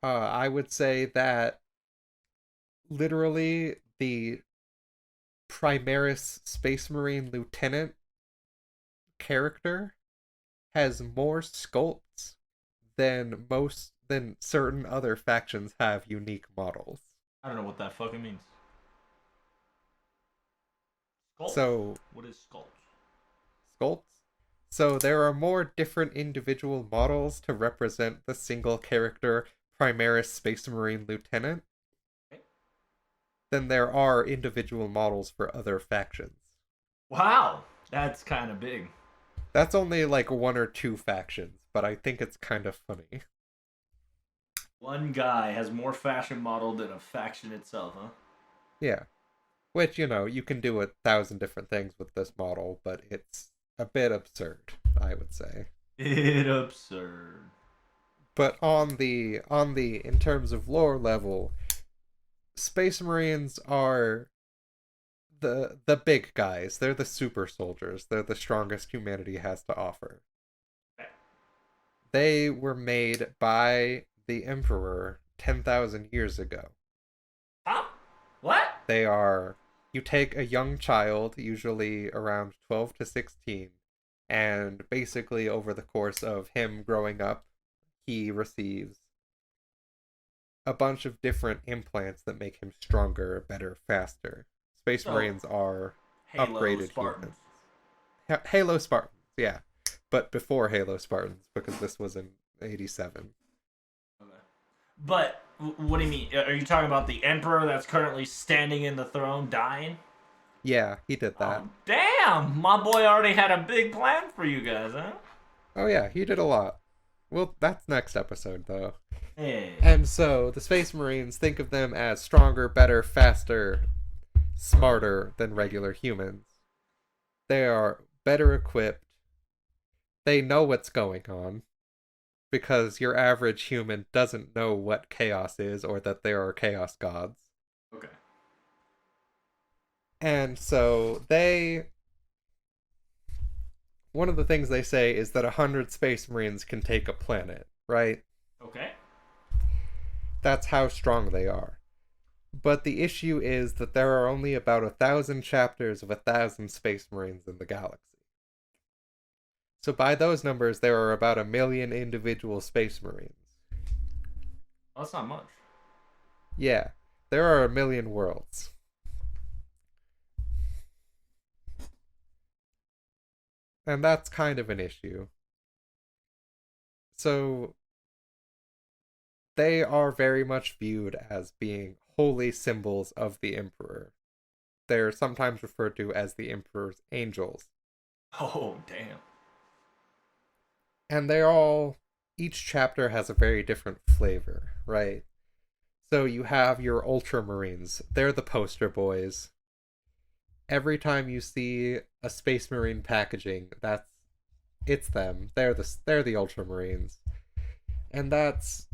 I would say that literally the Primaris Space Marine Lieutenant character has more sculpts than certain other factions have unique models. I don't know what that fucking means. Sculpt. So What is sculpt? sculpts. So there are more different individual models to represent the single character Primaris Space Marine Lieutenant Okay. than there are individual models for other factions. Wow, that's kind of big. That's only like one or two factions, but I think it's kind of funny. One guy has more fashion model than a faction itself, huh? Yeah. Which, you can do 1,000 different things with this model, but it's a bit absurd, I would say. It absurd. But on the in terms of lore level, Space Marines are the big guys. They're the super soldiers. They're the strongest humanity has to offer. They were made by the Emperor 10,000 years ago. Huh? What? They are you take a young child, usually around 12 to 16, and basically over the course of him growing up, he receives a bunch of different implants that make him stronger, better, faster. Space So, Marines are Halo upgraded Spartans. humans. Halo Spartans, yeah. But before Halo Spartans, because this was in 87. Okay. But what do you mean? Are you talking about the emperor that's currently standing in the throne, dying? Yeah, he did that. Oh, damn! My boy already had a big plan for you guys, huh? Oh, yeah, he did a lot. Well, that's next episode, though. Hey. And so, the Space Marines, think of them as stronger, better, faster, smarter than regular humans. They are better equipped. They know what's going on, because your average human doesn't know what chaos is or that there are chaos gods. Okay. And so one of the things they say is that 100 Space Marines can take a planet, right? Okay. That's how strong they are. But the issue is that there are only about 1,000 chapters of 1,000 Space Marines in the galaxy. So by those numbers, there are about 1 million individual Space Marines. Well, that's not much. Yeah, there are 1 million worlds. And that's kind of an issue. So they are very much viewed as being holy symbols of the Emperor. They're sometimes referred to as the Emperor's angels. Oh, damn. And each chapter has a very different flavor, right? So you have your Ultramarines. They're the poster boys. Every time you see a Space Marine packaging, it's them. They're the Ultramarines. And that's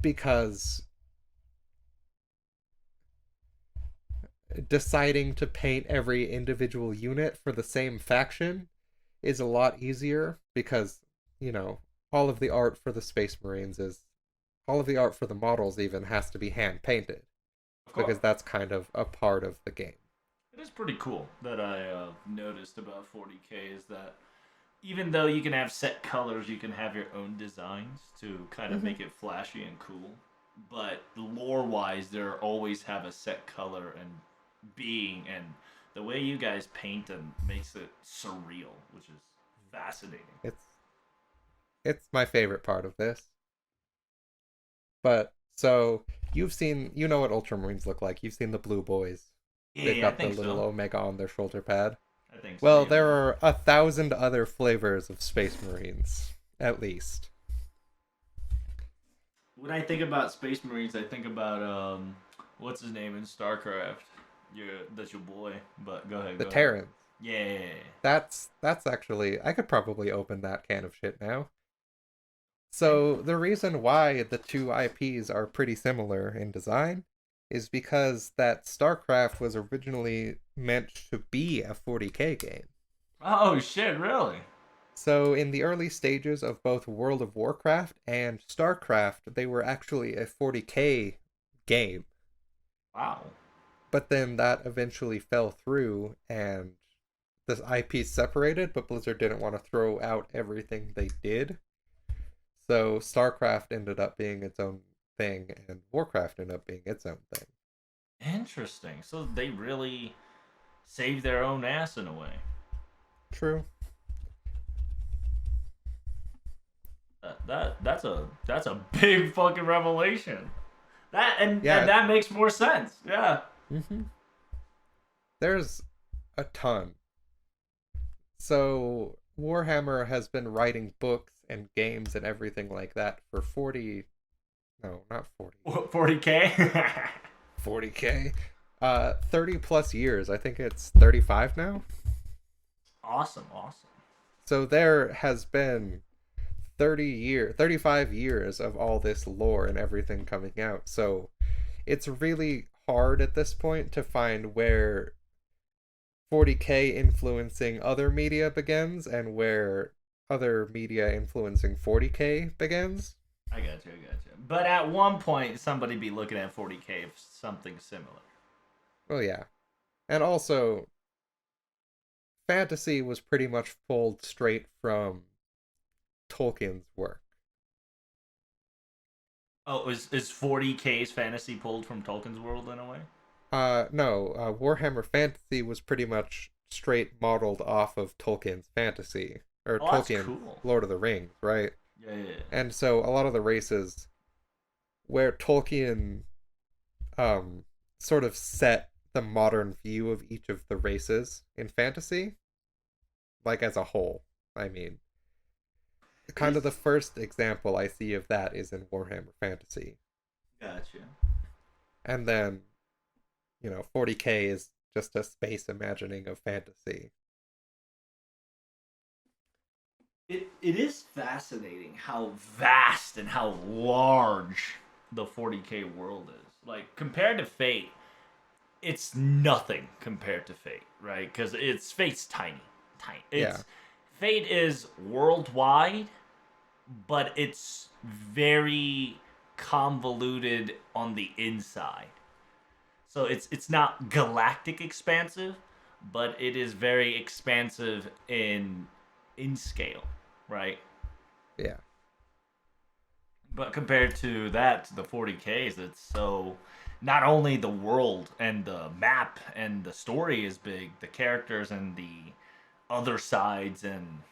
because deciding to paint every individual unit for the same faction is a lot easier because, you know, all of the art for the Space Marines is all of the art for the models even has to be hand painted Of course. because that's kind of a part of the game. It is pretty cool that I noticed about 40K is that even though you can have set colors, you can have your own designs to kind of Mm-hmm. make it flashy and cool. But lore wise, they always have a set color and being, and the way you guys paint them makes it surreal, which is fascinating. It's it's my favorite part of this. But so you know what Ultramarines look like. You've seen the blue boys. They've Yeah, I got the think little so. Omega on their shoulder pad. I think so. Well, Yeah, there are 1,000 other flavors of Space Marines, at least. when I think about Space Marines, I think about what's his name in StarCraft. That's your boy. But go ahead, The go ahead. Terrans. Yeah. That's actually I could probably open that can of shit now. Okay. So the reason why the two IPs are pretty similar in design is because that StarCraft was originally meant to be a 40K game. Oh shit! Really? So in the early stages of both World of Warcraft and StarCraft, they were actually a 40K game. Wow. But then that eventually fell through and this IP separated, but Blizzard didn't want to throw out everything they did. So StarCraft ended up being its own thing, and Warcraft ended up being its own thing. Interesting. So they really saved their own ass in a way. True. That's a big fucking revelation. That and Yeah. that makes more sense. Yeah. Mm-hmm. There's a ton. So Warhammer has been writing books and games and everything like that for 40, no, not 40, 40K? 40K, 30 plus years. I think it's 35 now. Awesome, awesome. So there has been 35 years of all this lore and everything coming out. So it's really hard at this point to find where 40K influencing other media begins and where other media influencing 40K begins. I got you, I got you. But at one point, somebody be looking at 40K of something similar. Well, yeah. And also, fantasy was pretty much pulled straight from Tolkien's work. Oh, is 40K's fantasy pulled from Tolkien's world in a way? No, Warhammer Fantasy was pretty much straight modeled off of Tolkien's fantasy, or Oh, that's Tolkien cool. Lord of the Rings, right? Yeah, yeah, yeah. And so a lot of the races where Tolkien sort of set the modern view of each of the races in fantasy, like as a whole. I mean, It kind is. of the first example I see of that is in Warhammer Fantasy. Gotcha. And then, 40K is just a space imagining of fantasy. It is fascinating how vast and how large the 40K world is. Like compared to Fate, it's nothing compared to Fate, right? Because it's Fate's tiny, tiny. Yeah, Fate is worldwide, but it's very convoluted on the inside. So it's not galactic expansive, but it is very expansive in scale, right? yeah, But compared to that, to the 40Ks, it's so not only the world and the map and the story is big, the characters and the other sides and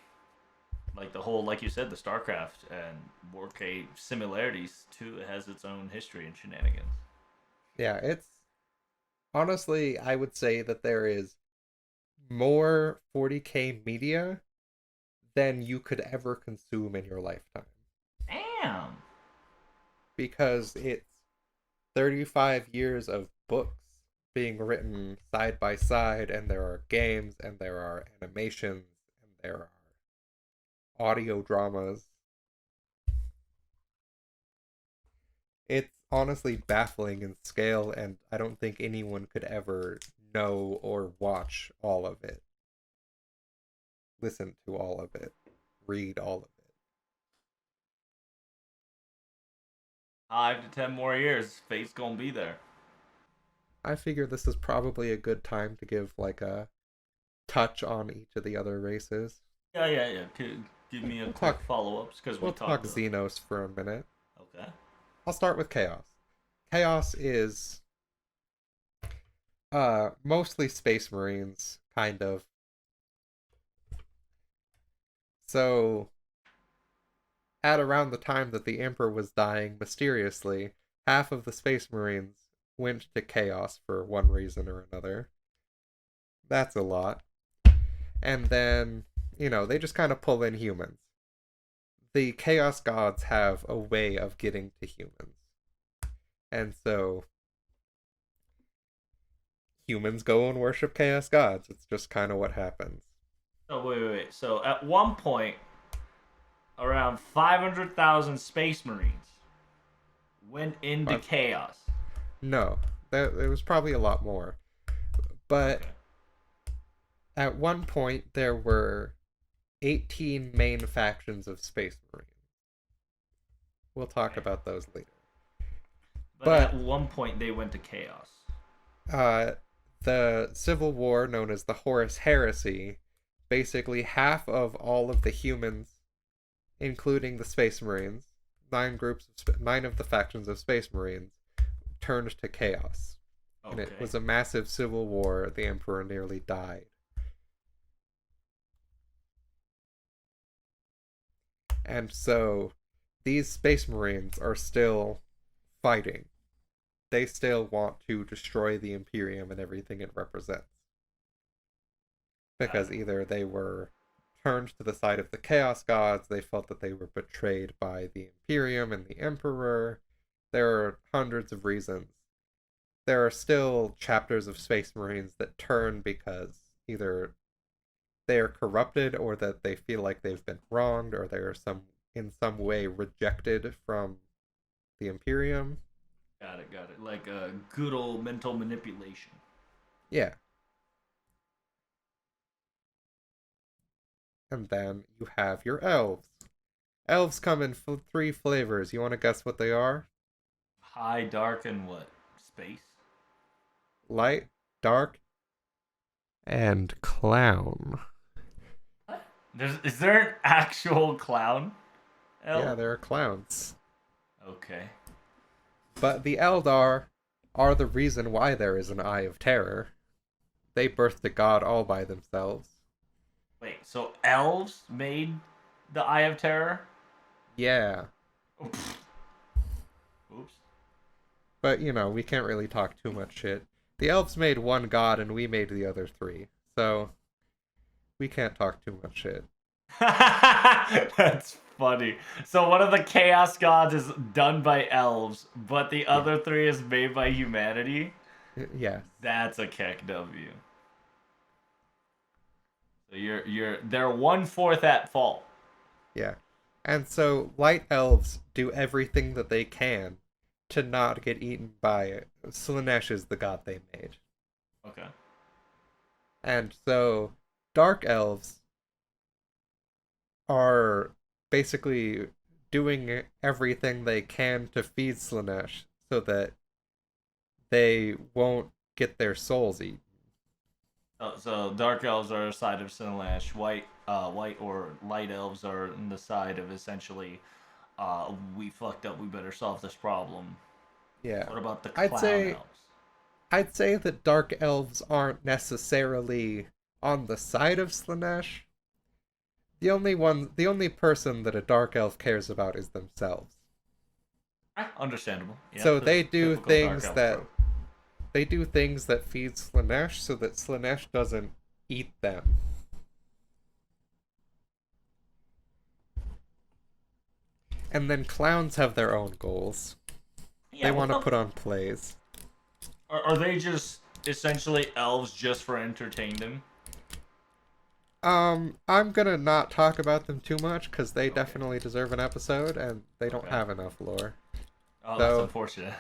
like the whole, like you said, the StarCraft and Warcraft similarities too. It has its own history and shenanigans. yeah. It's honestly, I would say that there is more 40K media than you could ever consume in your lifetime Damn. because it's 35 years of books being written side by side, and there are games, and there are animations, and there are audio dramas. It's honestly baffling in scale, and I don't think anyone could ever know or watch all of it, listen to all of it, read all of it. 5 to 10 more years, Fate's gonna be there. I figure this is probably a good time to give like a touch on each of the other races. Yeah, yeah, yeah. Could give me a We'll quick talk follow ups because we we'll talk talked. Xenos for a minute. Okay. I'll start with Chaos. Chaos is mostly Space Marines, kind of. So at around the time that the Emperor was dying mysteriously, half of the Space Marines went to Chaos for one reason or another. That's a lot. And then, they just kind of pull in humans. The Chaos Gods have a way of getting to humans. And so humans go and worship Chaos Gods. It's just kind of what happens. So wait. So at one point, around 500,000 Space Marines went into But chaos. no, it was probably a lot more. But Okay. at one point, there were 18 main factions of Space Marines. We'll talk Okay. about those later. But at But one point, they went to chaos. uh, the Civil War, known as the Horus Heresy, basically half of all of the humans, including the Space Marines, nine of the factions of Space Marines, turned to chaos. And it Okay. was a massive civil war. The Emperor nearly died. And so these Space Marines are still fighting. They still want to destroy the Imperium and everything it represents. Got Because it. either they were turned to the side of the Chaos Gods. They felt that they were betrayed by the Imperium and the Emperor. There are hundreds of reasons. There are still chapters of Space Marines that turn because either they are corrupted or that they feel like they've been wronged or they are in some way rejected from the Imperium. Got it, got it. Like a good old mental manipulation. Yeah. And then you have your elves. Elves come in three flavors. You want to guess what they are? High, dark, and what? Space? Light, dark, and clown. What? Is there an actual clown? Yeah, Elf? there are clowns. Okay. But the Eldar are the reason why there is an Eye of Terror. They birthed a god all by themselves. Wait, so elves made the Eye of Terror? Yeah. Oops. Oops. But, we can't really talk too much shit. The elves made one god and we made the other three. So, we can't talk too much shit. That's funny. So one of the chaos gods is done by elves, but the Yeah. other three is made by humanity. Yes. That's a KEKW. So they're 1/4 at fault. Yeah. And so, light elves do everything that they can to not get eaten by it. Slaanesh is the god they made. Okay. And so, dark elves are basically doing everything they can to feed Slaanesh so that they won't get their souls eaten. So dark elves are a side of Sinlash. White or light elves are on the side of essentially, we fucked up. We better solve this problem. Yeah. What about the I'd clown say elves? I'd say that dark elves aren't necessarily on the side of Slaanesh. The only person that a dark elf cares about is themselves. Understandable. Yeah, So the they do typical dark things elf that trope. feed Slaanesh so that Slaanesh doesn't eat them. And then clowns have their own goals. Yeah, They what want to the put on plays. Are they just essentially elves just for entertainment? I'm gonna not talk about them too much because they Okay. definitely deserve an episode and they don't Okay. have enough lore. Oh, that's So unfortunate.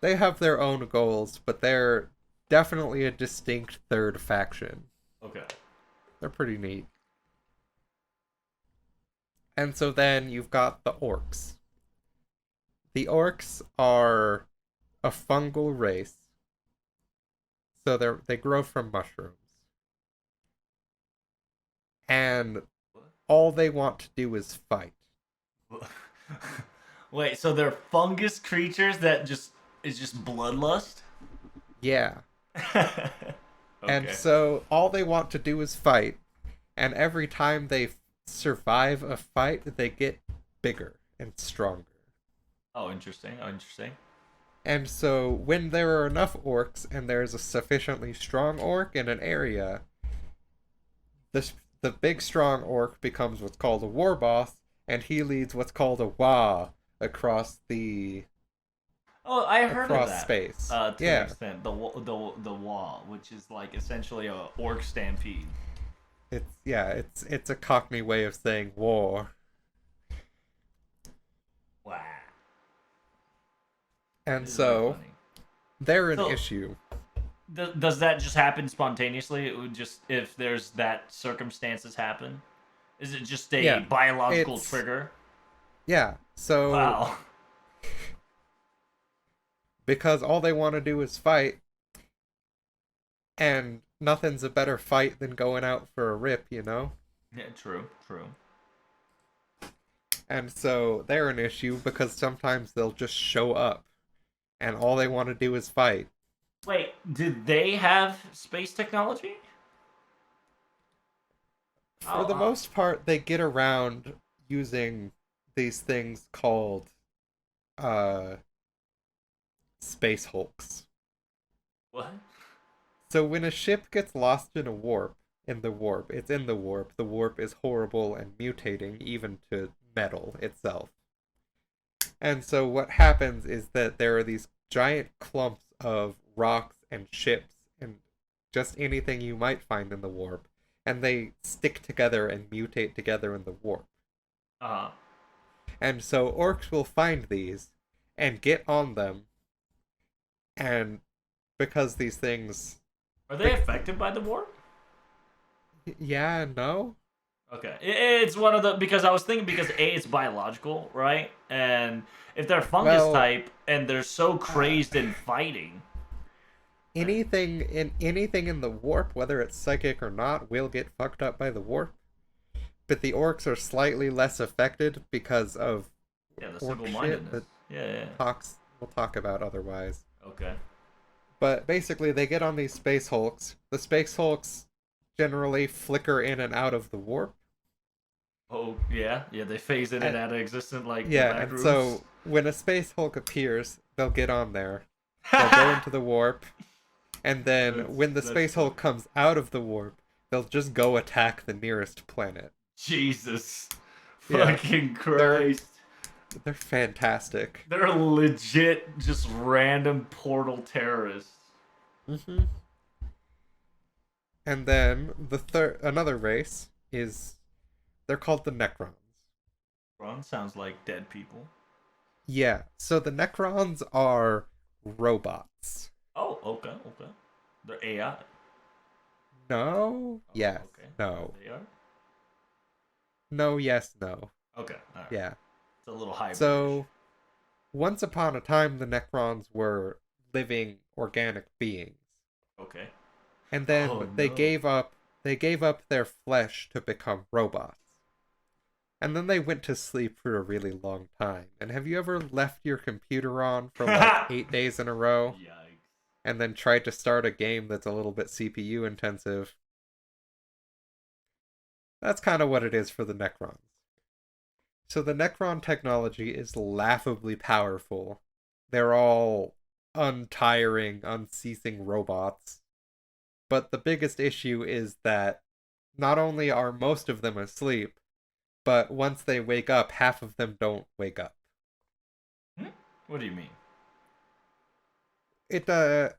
they have their own goals, but they're definitely a distinct third faction. Okay. They're pretty neat. And so then you've got the orcs. The orcs are a fungal race. So they grow from mushrooms. And all they want to do is fight. What? Wait, so they're fungus creatures that is just bloodlust? Yeah. And Okay. so all they want to do is fight, and every time they survive a fight, they get bigger and stronger. Oh, interesting. Oh, interesting. And so when there are enough orcs and there's a sufficiently strong orc in an area, the big strong orc becomes what's called a war boss, and he leads what's called a Wa across Oh, I heard of that. space. To an Yeah, extent, the wall, which is like essentially a orc stampede. it's a Cockney way of saying war. Wow. And This is very so funny. they're an So, issue. does that just happen spontaneously? It would just if there's that circumstances happen. Is it just a Yeah, biological it's trigger? yeah. So Wow. because all they want to do is fight, and nothing's a better fight than going out for a rip, you know? Yeah, true, true. And so they're an issue because sometimes they'll just show up and all they want to do is fight. Wait, did they have space technology? For Oh, the most part, they get around using these things called uh space hulks. what? So when a ship gets lost in a warp, in the warp. It's in the warp. The warp is horrible and mutating even to metal itself. And so what happens is that there are these giant clumps of rocks and ships and just anything you might find in the warp, and they stick together and mutate together in the warp. Uh, And so orcs will find these and get on them, and because these things, are they affected by the warp? yeah, no, Okay, it's one of the because I was thinking because it's biological, right? And if they're fungus well, type and they're so uh, crazed in fighting, right? anything in the warp, whether it's psychic or not, will get fucked up by the warp. But the orcs are slightly less affected because of Yeah, the orc shit single-mindedness. that Yeah, yeah. talks we'll talk about otherwise. Okay. But basically, they get on these space hulks. The space hulks generally flicker in and out of the warp. Oh, yeah, yeah. They phase in and And, out of existence like the yeah, back and rooms. so when a space hulk appears, they'll get on there. They'll go into the warp, and then when the That's space funny. hulk comes out of the warp, they'll just go attack the nearest planet. Jesus, Yeah, fucking they're Christ. they're fantastic. They're legit just random portal terrorists. Mm-hmm. And then another race is they're called the Necrons. Ron sounds like dead people. Yeah, so the Necrons are robots. Oh, okay, okay. They're AI. No, Oh, yes, okay. no. They are? No, yes, no. Okay, alright. Yeah. It's a little hybridish. So, once upon a time, the Necrons were living organic beings. Okay. And Oh then no. they gave up their flesh to become robots. And then they went to sleep for a really long time. And have you ever left your computer on for like Yikes. 8 days in a row and then tried to start a game that's a little bit CPU intensive? That's kind of what it is for the Necrons. So the Necron technology is laughably powerful. They're all untiring, unceasing robots. But the biggest issue is that not only are most of them asleep, but once they wake up, half of them don't wake up. Hmm? What do you mean? It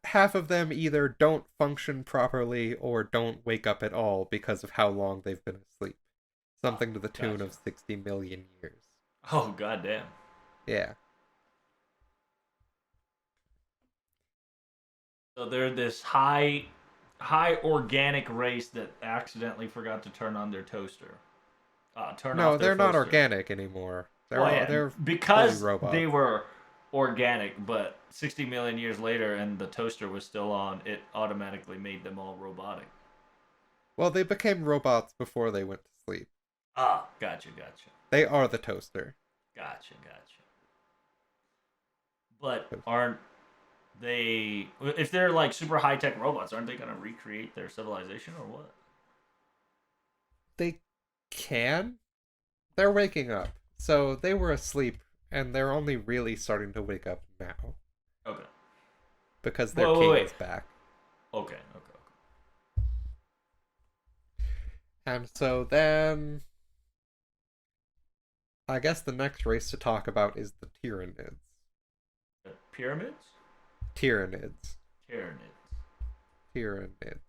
half of them either don't function properly or don't wake up at all because of how long they've been asleep. Oh, Something to the tune gotcha. of 60 million years. Oh, goddamn. Yeah. So they're this high organic race that accidentally forgot to turn on their toaster. Turn No, off their they're not toaster. organic anymore. Well, yeah, They're fully because they robots. were organic, but 60 million years later and the toaster was still on, it automatically made them all robotic. Well, they became robots before they went to sleep. Ah, gotcha, gotcha. They are the toaster. Gotcha, gotcha. But aren't they, if they're like super high tech robots, aren't they going to recreate their civilization or what? They can. They're waking up. So they were asleep, and they're only really starting to wake up now Okay. because their Wait, wait, king wait. is back. Okay, okay, And so then I guess the next race to talk about is the Tyranids. okay. Pyramids? Tyranids. Tyranids. Tyranids.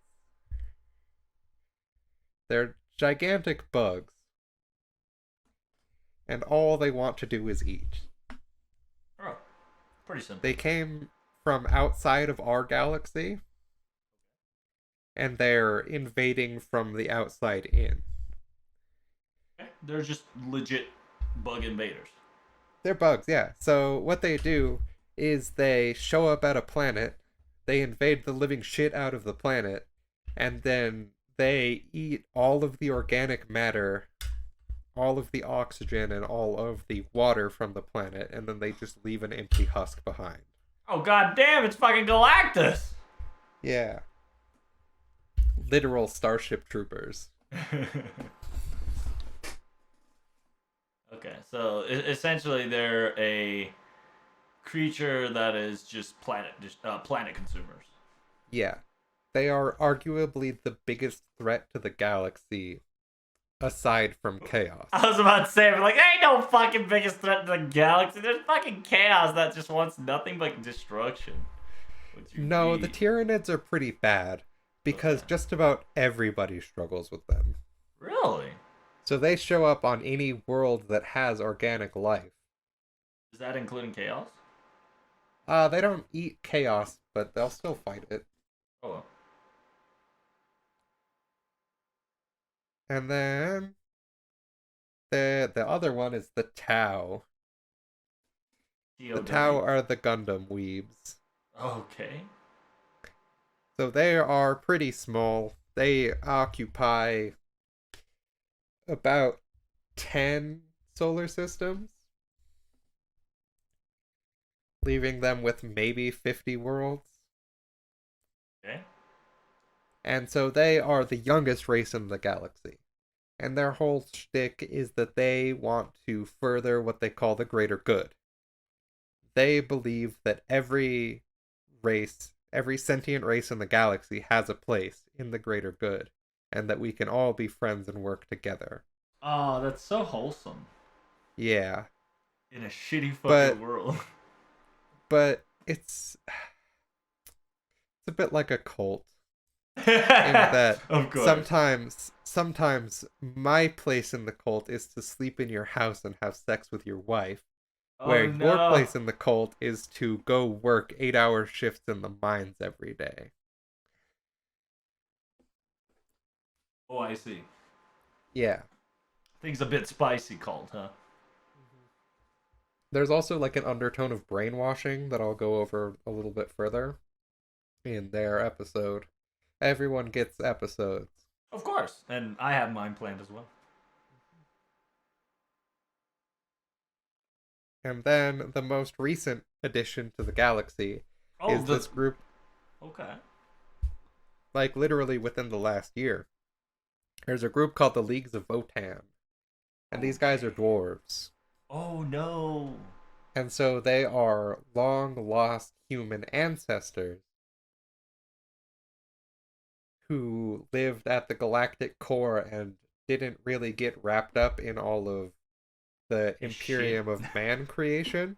They're gigantic bugs, and all they want to do is eat. Oh, pretty simple. They came from outside of our galaxy, and they're invading from the outside in. Okay. They're just legit bug invaders. They're bugs, yeah. So what they do is they show up at a planet, they invade the living shit out of the planet, and then they eat all of the organic matter, all of the oxygen, and all of the water from the planet, and then they just leave an empty husk behind. Oh, god damn, it's fucking Galactus! Yeah. Literal Starship Troopers. Okay, so essentially they're a creature that is just planet consumers. Yeah. They are arguably the biggest threat to the galaxy aside from chaos. I was about to say, but like, there ain't no fucking biggest threat to the galaxy. There's fucking chaos that just wants nothing but destruction. What you No, the mean? Tyranids are pretty bad because Okay. just about everybody struggles with them. Really? So they show up on any world that has organic life. Is that including chaos? They don't eat chaos, but they'll still fight it. Oh, And then the other one is the Tau. The Tau TOW. are the Gundam weebs. Okay. So they are pretty small. They occupy about 10 solar systems, leaving them with maybe 50 worlds. Okay. And so they are the youngest race in the galaxy. And their whole shtick is that they want to further what they call the greater good. They believe that every sentient race in the galaxy has a place in the greater good, and that we can all be friends and work together. Oh, that's so wholesome. Yeah, In a shitty fucking but world. it's a bit like a cult in that Of course. sometimes my place in the cult is to sleep in your house and have sex with your wife, where Oh your no. place in the cult is to go work 8-hour shifts in the mines every day. Oh, I see. Yeah. Things a bit spicy, called, huh? There's also like an undertone of brainwashing that I'll go over a little bit further in their episode. Everyone gets episodes. Of course. And I have mine planned as well. And then the most recent addition to the galaxy Oh, is the this group, okay. like literally within the last year. There's a group called the Leagues of Votan, and these guys are Okay. dwarves. Oh no. And so they are long lost human ancestors who lived at the galactic core and didn't really get wrapped up in all of the His shit. Imperium of Man creation.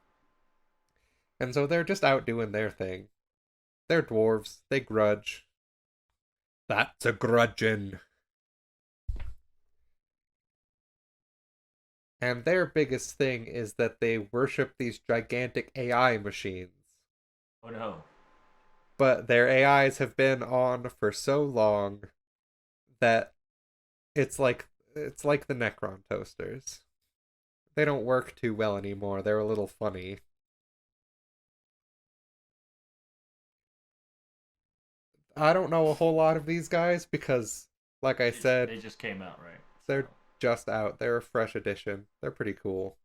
And so they're just out doing their thing. They're dwarves. They grudge. That's a grudgin'. And their biggest thing is that they worship these gigantic AI machines. Oh no. But their AIs have been on for so long that it's like the Necron toasters. They don't work too well anymore. They're a little funny. I don't know a whole lot of these guys because, like I said, They just came out, right? So they're just out. They're a fresh addition. They're pretty cool.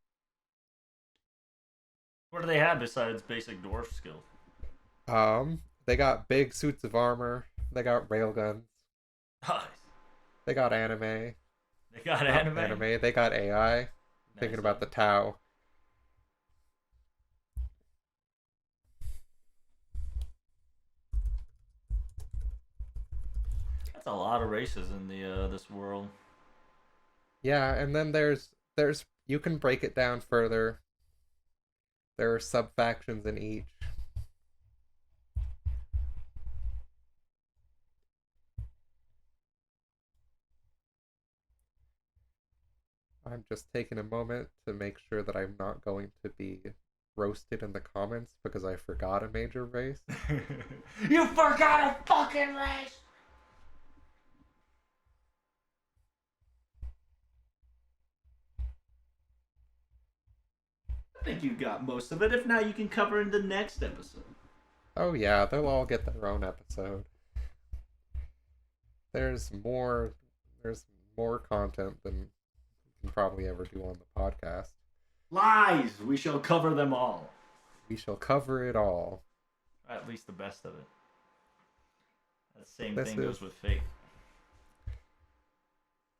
what do they have besides basic dwarf skills? They got big suits of armor. They got railguns. Nice. They got anime. They got Not anime? anime. They got AI. I'm thinking Nice. about the Tau. That's a lot of races in the this world. Yeah, and then there's you can break it down further. There are sub factions in each. I'm just taking a moment to make sure that I'm not going to be roasted in the comments because I forgot a major race. You forgot a fucking race! I think you got most of it. If not, you can cover in the next episode. Oh yeah, they'll all get their own episode. There's more there's more content than you can probably ever do on the podcast. Lies! We shall cover them all. We shall cover it all. At least the best of it. That same This thing is goes with fate.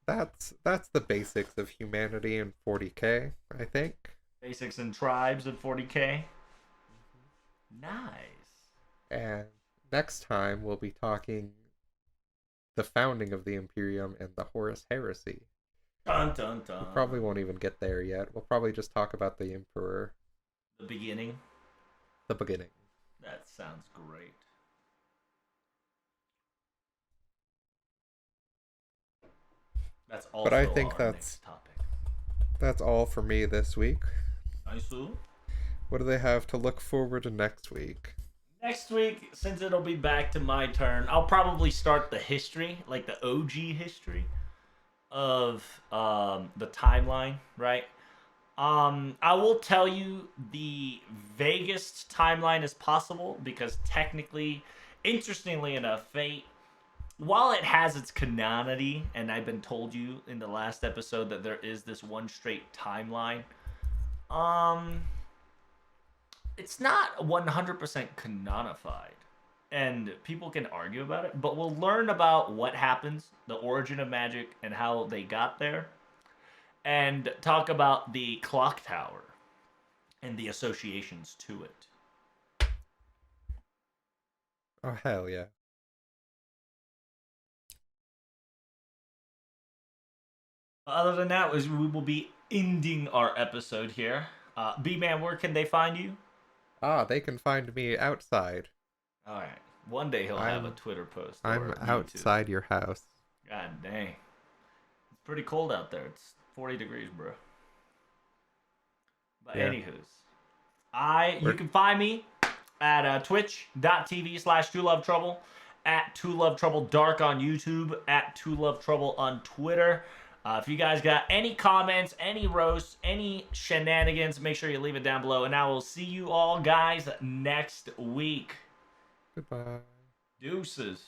that's the basics of humanity in 40K, I think. Basics and tribes at 40k. Nice. And next time we'll be talking the founding of the Imperium and the Horus Heresy. Dun dun We probably dun. won't even get there yet. We'll probably just talk about the Emperor, The beginning. the beginning. That sounds great. That's But I also think our next topic. that's all for me this week. Nice. What do they have to look forward to next week? Next week, since it'll be back to my turn, I'll probably start the history, like the OG history of the timeline, right? I will tell you the vaguest timeline as possible because technically, interestingly enough, Fate, while it has its canonity, and I've been told you in the last episode that there is this one straight timeline, um, it's not 100% canonified. And people can argue about it, but we'll learn about what happens, the origin of magic, and how they got there, and talk about the clock tower and the associations to it. Oh, hell yeah. Other than that, we will be ending our episode here. B-Man, where can they find you? Ah, they can find me outside. All right. One day he'll have a I'm Twitter post I'm or YouTube. outside your house. God dang. It's pretty cold out there. It's 40 degrees, bro. But Yeah. anywho's, you We're can find me at twitch.tv/2lovetrouble, at 2lovetrouble dark on YouTube, at 2lovetrouble on Twitter. If you guys got any comments, any roasts, any shenanigans, make sure you leave it down below. And I will see you all guys next week. goodbye. Deuces.